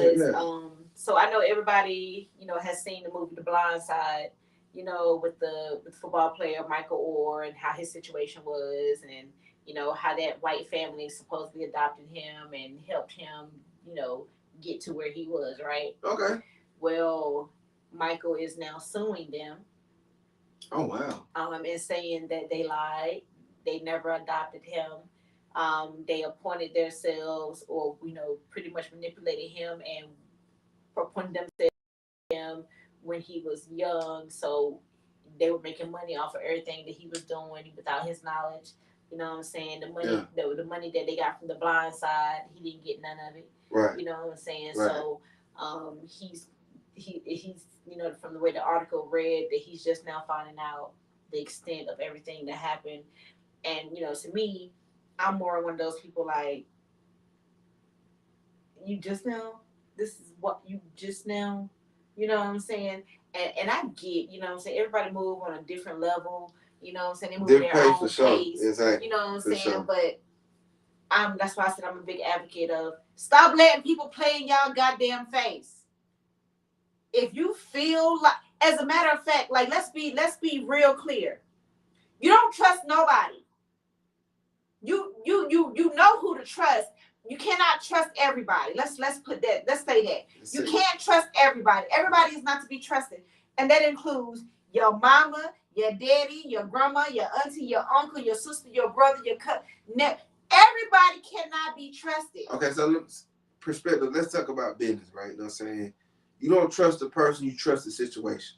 so I know everybody, you know, has seen the movie The Blind Side, you know, with the football player Michael Orr and how his situation was, and you know how that white family supposedly adopted him and helped him, you know, get to where he was, right? Okay. Well, Michael is now suing them. Oh wow. And saying that they lied. They never adopted him. They appointed themselves, or you know, pretty much manipulated him and appointed themselves to him when he was young. So they were making money off of everything that he was doing without his knowledge. You know what I'm saying? The money, the money that they got from The Blind Side, he didn't get none of it. Right. You know what I'm saying? Right. So he's you know, from the way the article read, that he's just now finding out the extent of everything that happened. And you know, to me, I'm more one of those people like, you just now, this is what you just now, you know what I'm saying? And I get, you know what I'm saying, everybody move on a different level, you know what I'm saying, they move at their own pace, exactly. You know what I'm saying, but that's why I said I'm a big advocate of stop letting people play in y'all goddamn face. If you feel like, as a matter of fact, like let's be real clear. You don't trust nobody. You know who to trust. You cannot trust everybody. Let's put that. Let's say that. You can't trust everybody. Everybody is not to be trusted, and that includes your mama, your daddy, your grandma, your auntie, your uncle, your sister, your brother, your cousin. Everybody cannot be trusted. Okay, so perspective. Let's talk about business, right? You know what I'm saying? You don't trust the person, you trust the situation.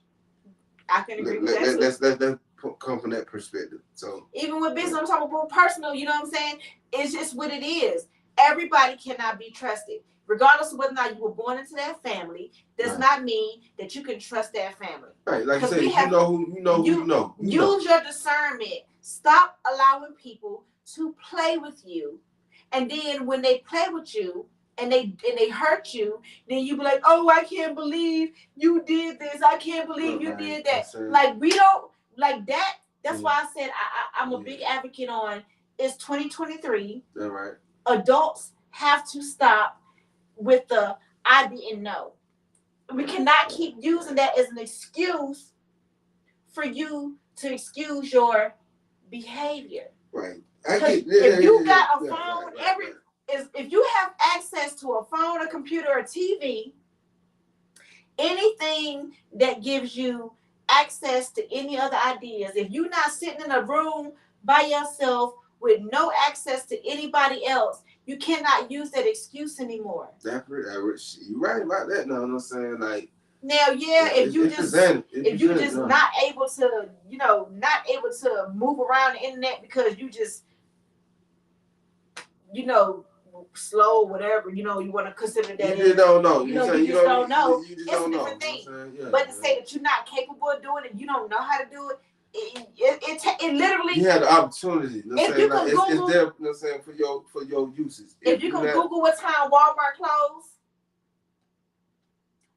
I can agree with that. Let's come from that perspective. So even with business, I'm talking about personal, you know what I'm saying? It's just what it is. Everybody cannot be trusted. Regardless of whether or not you were born into that family, does not mean that you can trust that family. Right, like you said, you know who you know. Use your discernment. Stop allowing people to play with you. And then when they play with you, and they hurt you, then you be like, oh, I can't believe you did this. I can't believe you did that. Like, we don't, like that. That's why I said I'm a big advocate on, it's 2023. That's right. Adults have to stop with the I didn't know. We cannot keep using that as an excuse for you to excuse your behavior. Right. If you got a phone, is if you have access to a phone, a computer, or TV, anything that gives you access to any other ideas, if you're not sitting in a room by yourself with no access to anybody else, you cannot use that excuse anymore. You're right about that. No, I'm saying like. Now, if you just not able to, not able to move around the internet because you just, slow, whatever, you want to consider that. You just don't know. You just don't know. It's a different thing. But to say that you're not capable of doing it, you don't know how to do it, it literally. You had the opportunity. If you can Google, it's there. For your uses. If you can Google what time Walmart closed.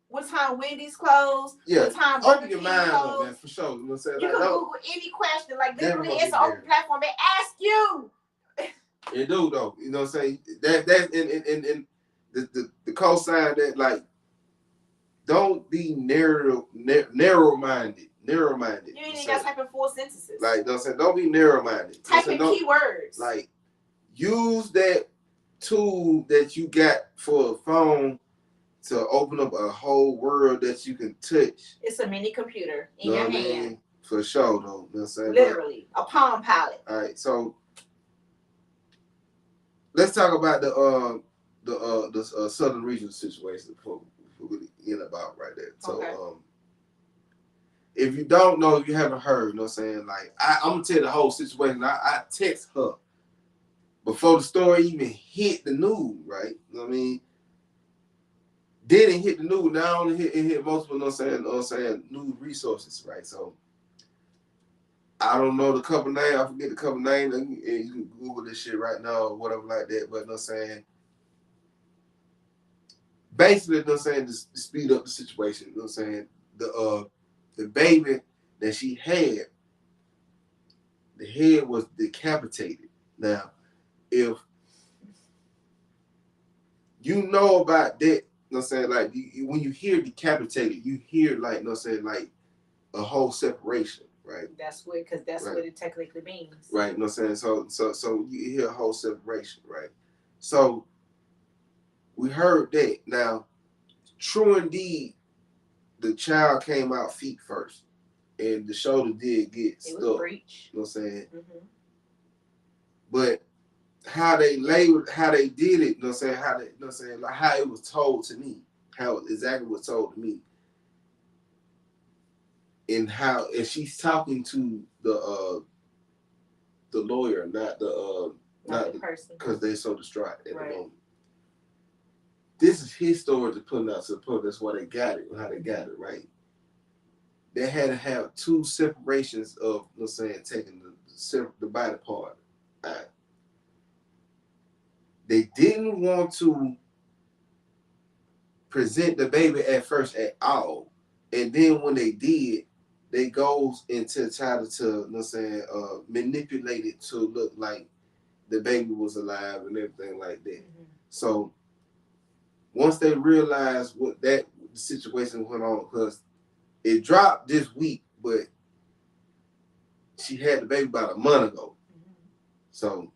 What time Wendy's closed? Yeah. What time open your mind on that for sure. You know what I'm saying? You can Google any question. Like literally, it's an open platform. They ask you. It do though. You know what I'm saying? That in the cosign that like don't be narrow minded. You ain't even got to type in full sentences. Like don't be narrow minded. Type in keywords. Like use that tool that you got for a phone to open up a whole world that you can touch. It's a mini computer in your hand. For sure, though. You know what I'm saying? Literally, a Palm Pilot. All right, so let's talk about the Southern Regional situation before we end about right there. So, okay. If you don't know, if you haven't heard, you know what I'm saying? Like, I'm going to tell the whole situation. I text her before the story even hit the news, right? You know what I mean? Didn't hit the news. Now it hit multiple, you know what I'm saying, news resources, right? So I don't know the couple name. I forget the couple name. And you can Google this shit right now or whatever like that. But you know what I'm saying, basically, you know what I'm saying, to speed up the situation, you know what I'm saying, the baby that she had, the head was decapitated. Now, if you know about that. You know what I'm saying? Like, when you hear decapitated, you hear, like, you know what I'm saying, like, a whole separation, right? That's what it technically means. Right, you know what I'm saying? So you hear a whole separation, right? So we heard that. Now, true indeed, the child came out feet first. And the shoulder did get stuck. It was breech. You know what I'm saying? Mm-hmm. But how they labeled, how they did it, you know what I'm saying, how they, you know what I'm saying, like how it was told to me, how it exactly was told to me, and she's talking to the lawyer, not the person, because they're so distraught at the moment. This is his story to put out to the public. That's why they got it, how they got it, right? They had to have two separations of, you know what I'm saying, taking the body part out. They didn't want to present the baby at first at all. And then when they did, they goes into try to, you know what I'm saying, manipulate it to look like the baby was alive and everything like that. Mm-hmm. So once they realized what that situation went on, because it dropped this week, but she had the baby about a month ago. Mm-hmm. So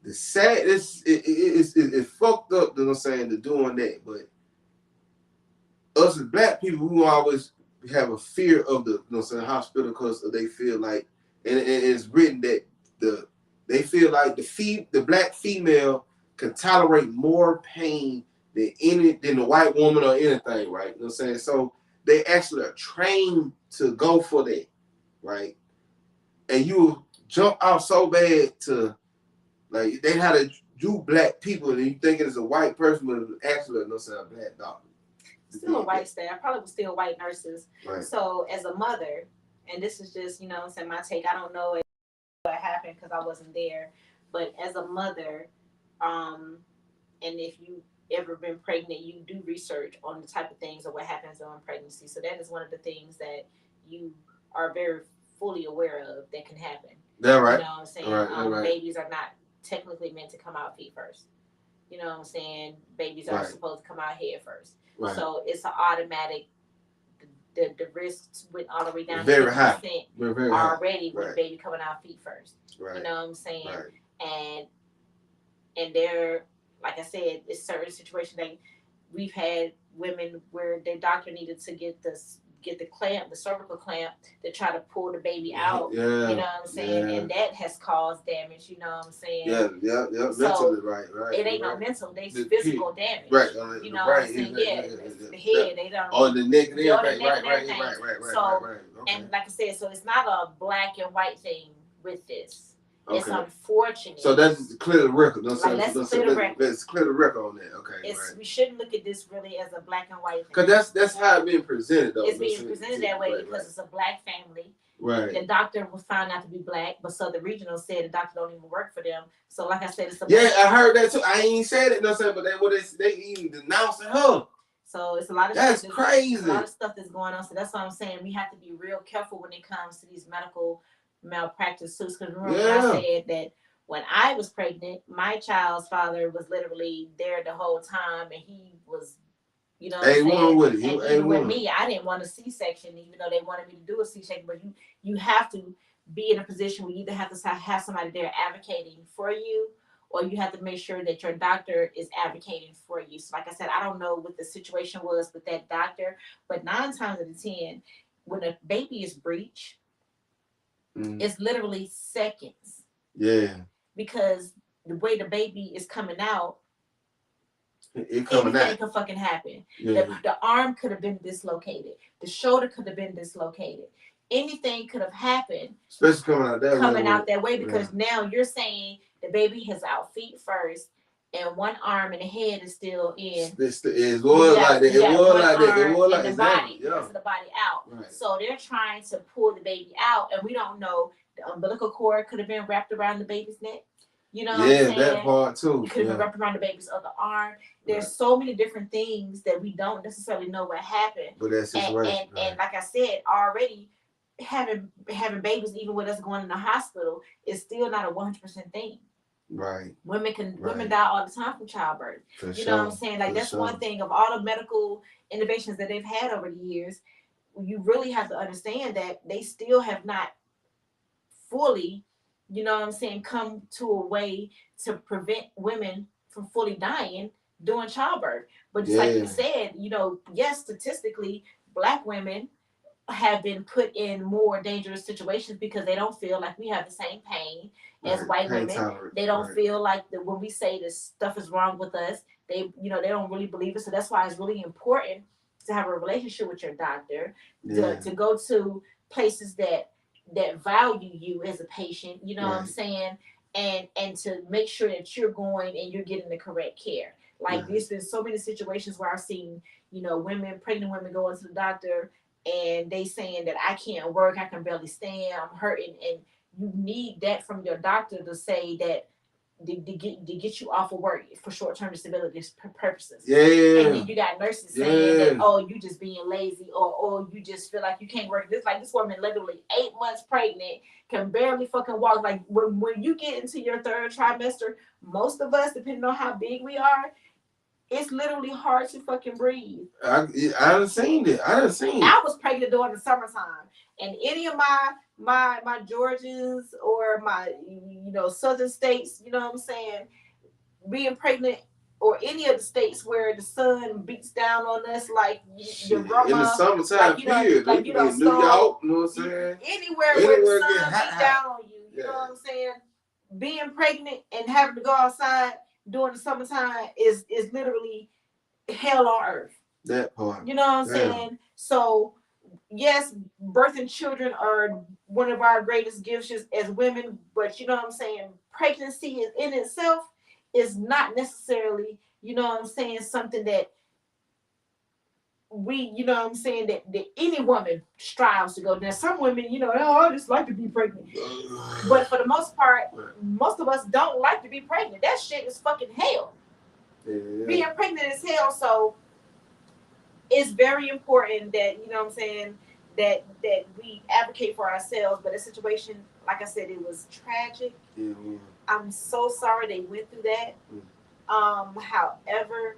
the sad, it's fucked up, you know what I'm saying, to doing that. But us as black people, we always have a fear of the, you know what I'm saying, hospital because they feel like, and it's written that they feel like the black female can tolerate more pain than the white woman or anything, right? You know what I'm saying? So they actually are trained to go for that, right? And you jump out so bad to, like, they had to do black people, and you think it's a white person, but it's actually, you know what I'm saying, a black doctor. Still a white staff, probably was still white nurses. Right. So as a mother, and this is just, you know what I'm saying, my take, I don't know what happened because I wasn't there, but as a mother, and if you ever been pregnant, you do research on the type of things or what happens during pregnancy. So that is one of the things that you are very fully aware of that can happen. Yeah, right. You know what I'm saying? Right. Babies are not technically meant to come out feet first. You know what I'm saying? Babies are supposed to come out head first. Right. So it's an automatic. The risks went all the way down very to 50% high. Very already high. With the baby coming out feet first. Right. You know what I'm saying? Right. And and they're, like I said, it's certain situations that we've had women where their doctor needed to get the clamp, the cervical clamp, to try to pull the baby out. Yeah, you know what I'm saying, and that has caused damage. You know what I'm saying? Yeah. So mentally, right. it ain't no mental, they physical damage. Right. You know what I'm saying? Yeah, the head, they don't. On the neck and everything. everything. Right. So, Okay. and like I said, so it's not a black and white thing with this. It's Okay. unfortunate. So that's clear the record. Let's clear the record. Let's clear the record on that. Okay. We shouldn't look at this really as a black and white thing. Because that's how it's being presented, though. It's being presented that way because it's a black family. Right. The doctor was found out to be black, but Southern Regional said the doctor don't even work for them. So, like I said, it's a black. I heard that too. I ain't said it, no, but they even denouncing her. So it's a lot of that's crazy. A lot of stuff that's going on. So that's what I'm saying. We have to be real careful when it comes to these medical malpractice suits. Because remember when I said that when I was pregnant, my child's father was literally there the whole time, and he was, you know, A1 with it. And even with me, I didn't want a C-section, even though they wanted me to do a C-section. But you have to be in a position where you either have to have somebody there advocating for you, or you have to make sure that your doctor is advocating for you. So like I said, I don't know what the situation was with that doctor, but 9 times out of 10, when a baby is breech, it's literally seconds. Yeah. Because the way the baby is coming out, anything can fucking happen. Yeah. The arm could have been dislocated. The shoulder could have been dislocated. Anything could have happened. Especially coming out that way because now you're saying the baby has out feet first, and one arm and the head is still in. It was like that. It was like that. It was like that. The body, the rest of the body out. Right. So they're trying to pull the baby out, and we don't know. The umbilical cord could have been wrapped around the baby's neck. You know what I'm saying? That part too. It could have been wrapped around the baby's other arm. There's so many different things that we don't necessarily know what happened. But that's just right. And like I said, already having babies, even with us going in the hospital, is still not a 100% thing. Right. Women die all the time from childbirth. You know what I'm saying? Like that's one thing of all the medical innovations that they've had over the years. You really have to understand that they still have not fully, you know what I'm saying, come to a way to prevent women from fully dying during childbirth. But just like you said, you know, yes, statistically, Black women have been put in more dangerous situations because they don't feel like we have the same pain as white women. They don't feel like that when we say this stuff is wrong with us, they don't really believe it. So that's why it's really important to have a relationship with your doctor, to go to places that value you as a patient, you know what I'm saying, and to make sure that you're going and you're getting the correct care. Like there's been so many situations where I've seen, you know, pregnant women going to the doctor and they saying that I can't work, I can barely stand, I'm hurting, and you need that from your doctor to say that to get you off of work for short-term disability purposes. Yeah. And then you got nurses saying that, oh, you just being lazy, or you just feel like you can't work. This woman literally 8 months pregnant, can barely fucking walk. Like when you get into your 3rd trimester, most of us, depending on how big we are, it's literally hard to fucking breathe. I done seen it. I was pregnant during the summertime, and any of my Georgians or my, you know, southern states, you know what I'm saying, being pregnant, or any of the states where the sun beats down on us like your grandma in the summertime period, like, you know, New York, you know what I'm saying? Anywhere where the sun beats down on you, you know what I'm saying? Being pregnant and having to go outside during the summertime is literally hell on earth. That part. You know what I'm saying? So yes, birthing children are one of our greatest gifts as women, but you know what I'm saying, pregnancy in itself is not necessarily, you know what I'm saying, something that we, you know what I'm saying, that any woman strives to go. Now some women, you know, I just like to be pregnant. But for the most part, most of us don't like to be pregnant. That shit is fucking hell. Yeah. Being pregnant is hell. So it's very important that, you know what I'm saying, that we advocate for ourselves. But the situation, like I said, it was tragic. Yeah. I'm so sorry they went through that. However,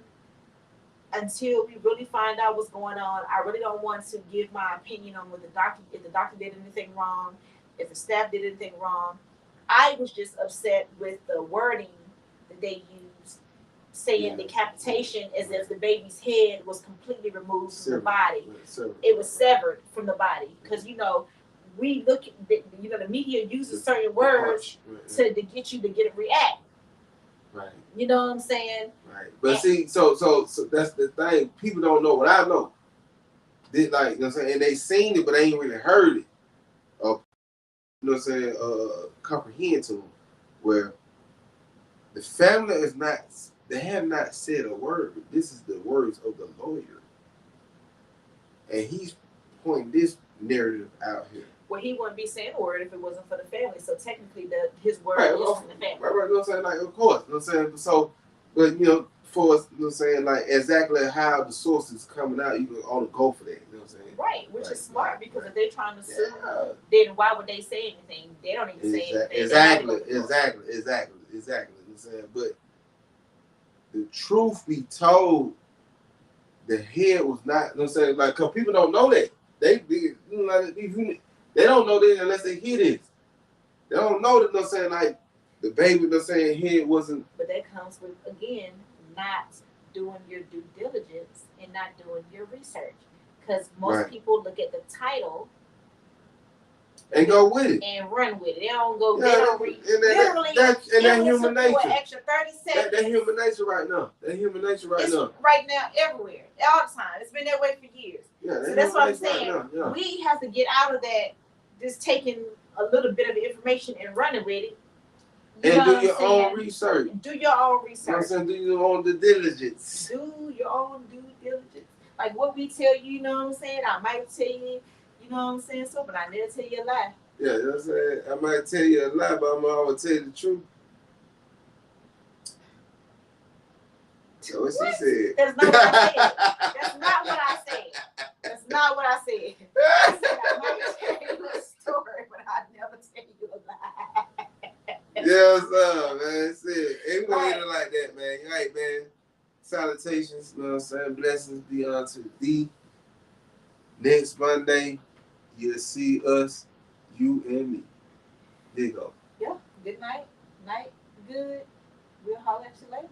until we really find out what's going on, I really don't want to give my opinion on what if the doctor did anything wrong, if the staff did anything wrong. I was just upset with the wording the that they used, saying decapitation as if the baby's head was completely removed from the body. It was severed from the body because we look at the media uses certain words to get you to get a react. Right. You know what I'm saying? Right. But see, so that's the thing. People don't know what I know. They, like, you know what I'm saying? And they seen it, but they ain't really heard it. Or, you know what I'm saying? Comprehend to them. Where the family is not, they have not said a word. This is the words of the lawyer. And he's pointing this narrative out here. Well, he wouldn't be saying a word if it wasn't for the family. So technically, his word right, is from the family. Right, you know what I'm saying? Like, of course. You know what I'm saying? So, but, for us, you know what I'm saying? Like, exactly how the source is coming out, you can only go for that. You know what I'm saying? Right, which is smart because if they're trying to sue, then why would they say anything? They don't even say anything. Exactly. You know what I'm saying? But the truth be told, the head was not, you know what I'm saying? Like, because people don't know that. They don't know that unless they hear this. They don't know that, you know what I'm saying? Like, the baby, you know what I'm saying, head wasn't. But that comes with, again, not doing your due diligence and not doing your research. Because most people look at the title and go with it. And run with it. They don't go, they don't read. Literally, that's human nature. Extra 30 seconds. That's human nature right now. It's right now everywhere. All the time. It's been that way for years. Yeah, so that's what I'm saying. Right now, we have to get out of that, just taking a little bit of the information and running with it. And do your own research. Do your own research. You know what I'm saying? Do your own due diligence. Do your own due diligence. Like what we tell you, you know what I'm saying? I might tell you, you know what I'm saying? So, but I never tell you a lie. Yeah, you know what I'm saying? I might tell you a lie, but I'm always tell you the truth. That's what she said. That's not what I said. That's not what I said. That's not what I said. I said I might tell you a story, but I never tell you a lie. Yeah, what's up, man? Shit. Ain't gonna hit it like that, man. All right, man. Salutations, you know what I'm saying? Blessings be unto thee. Next Monday, you'll see us, you and me. There you go. Yeah. Good night. Night. Good. We'll holler at you later.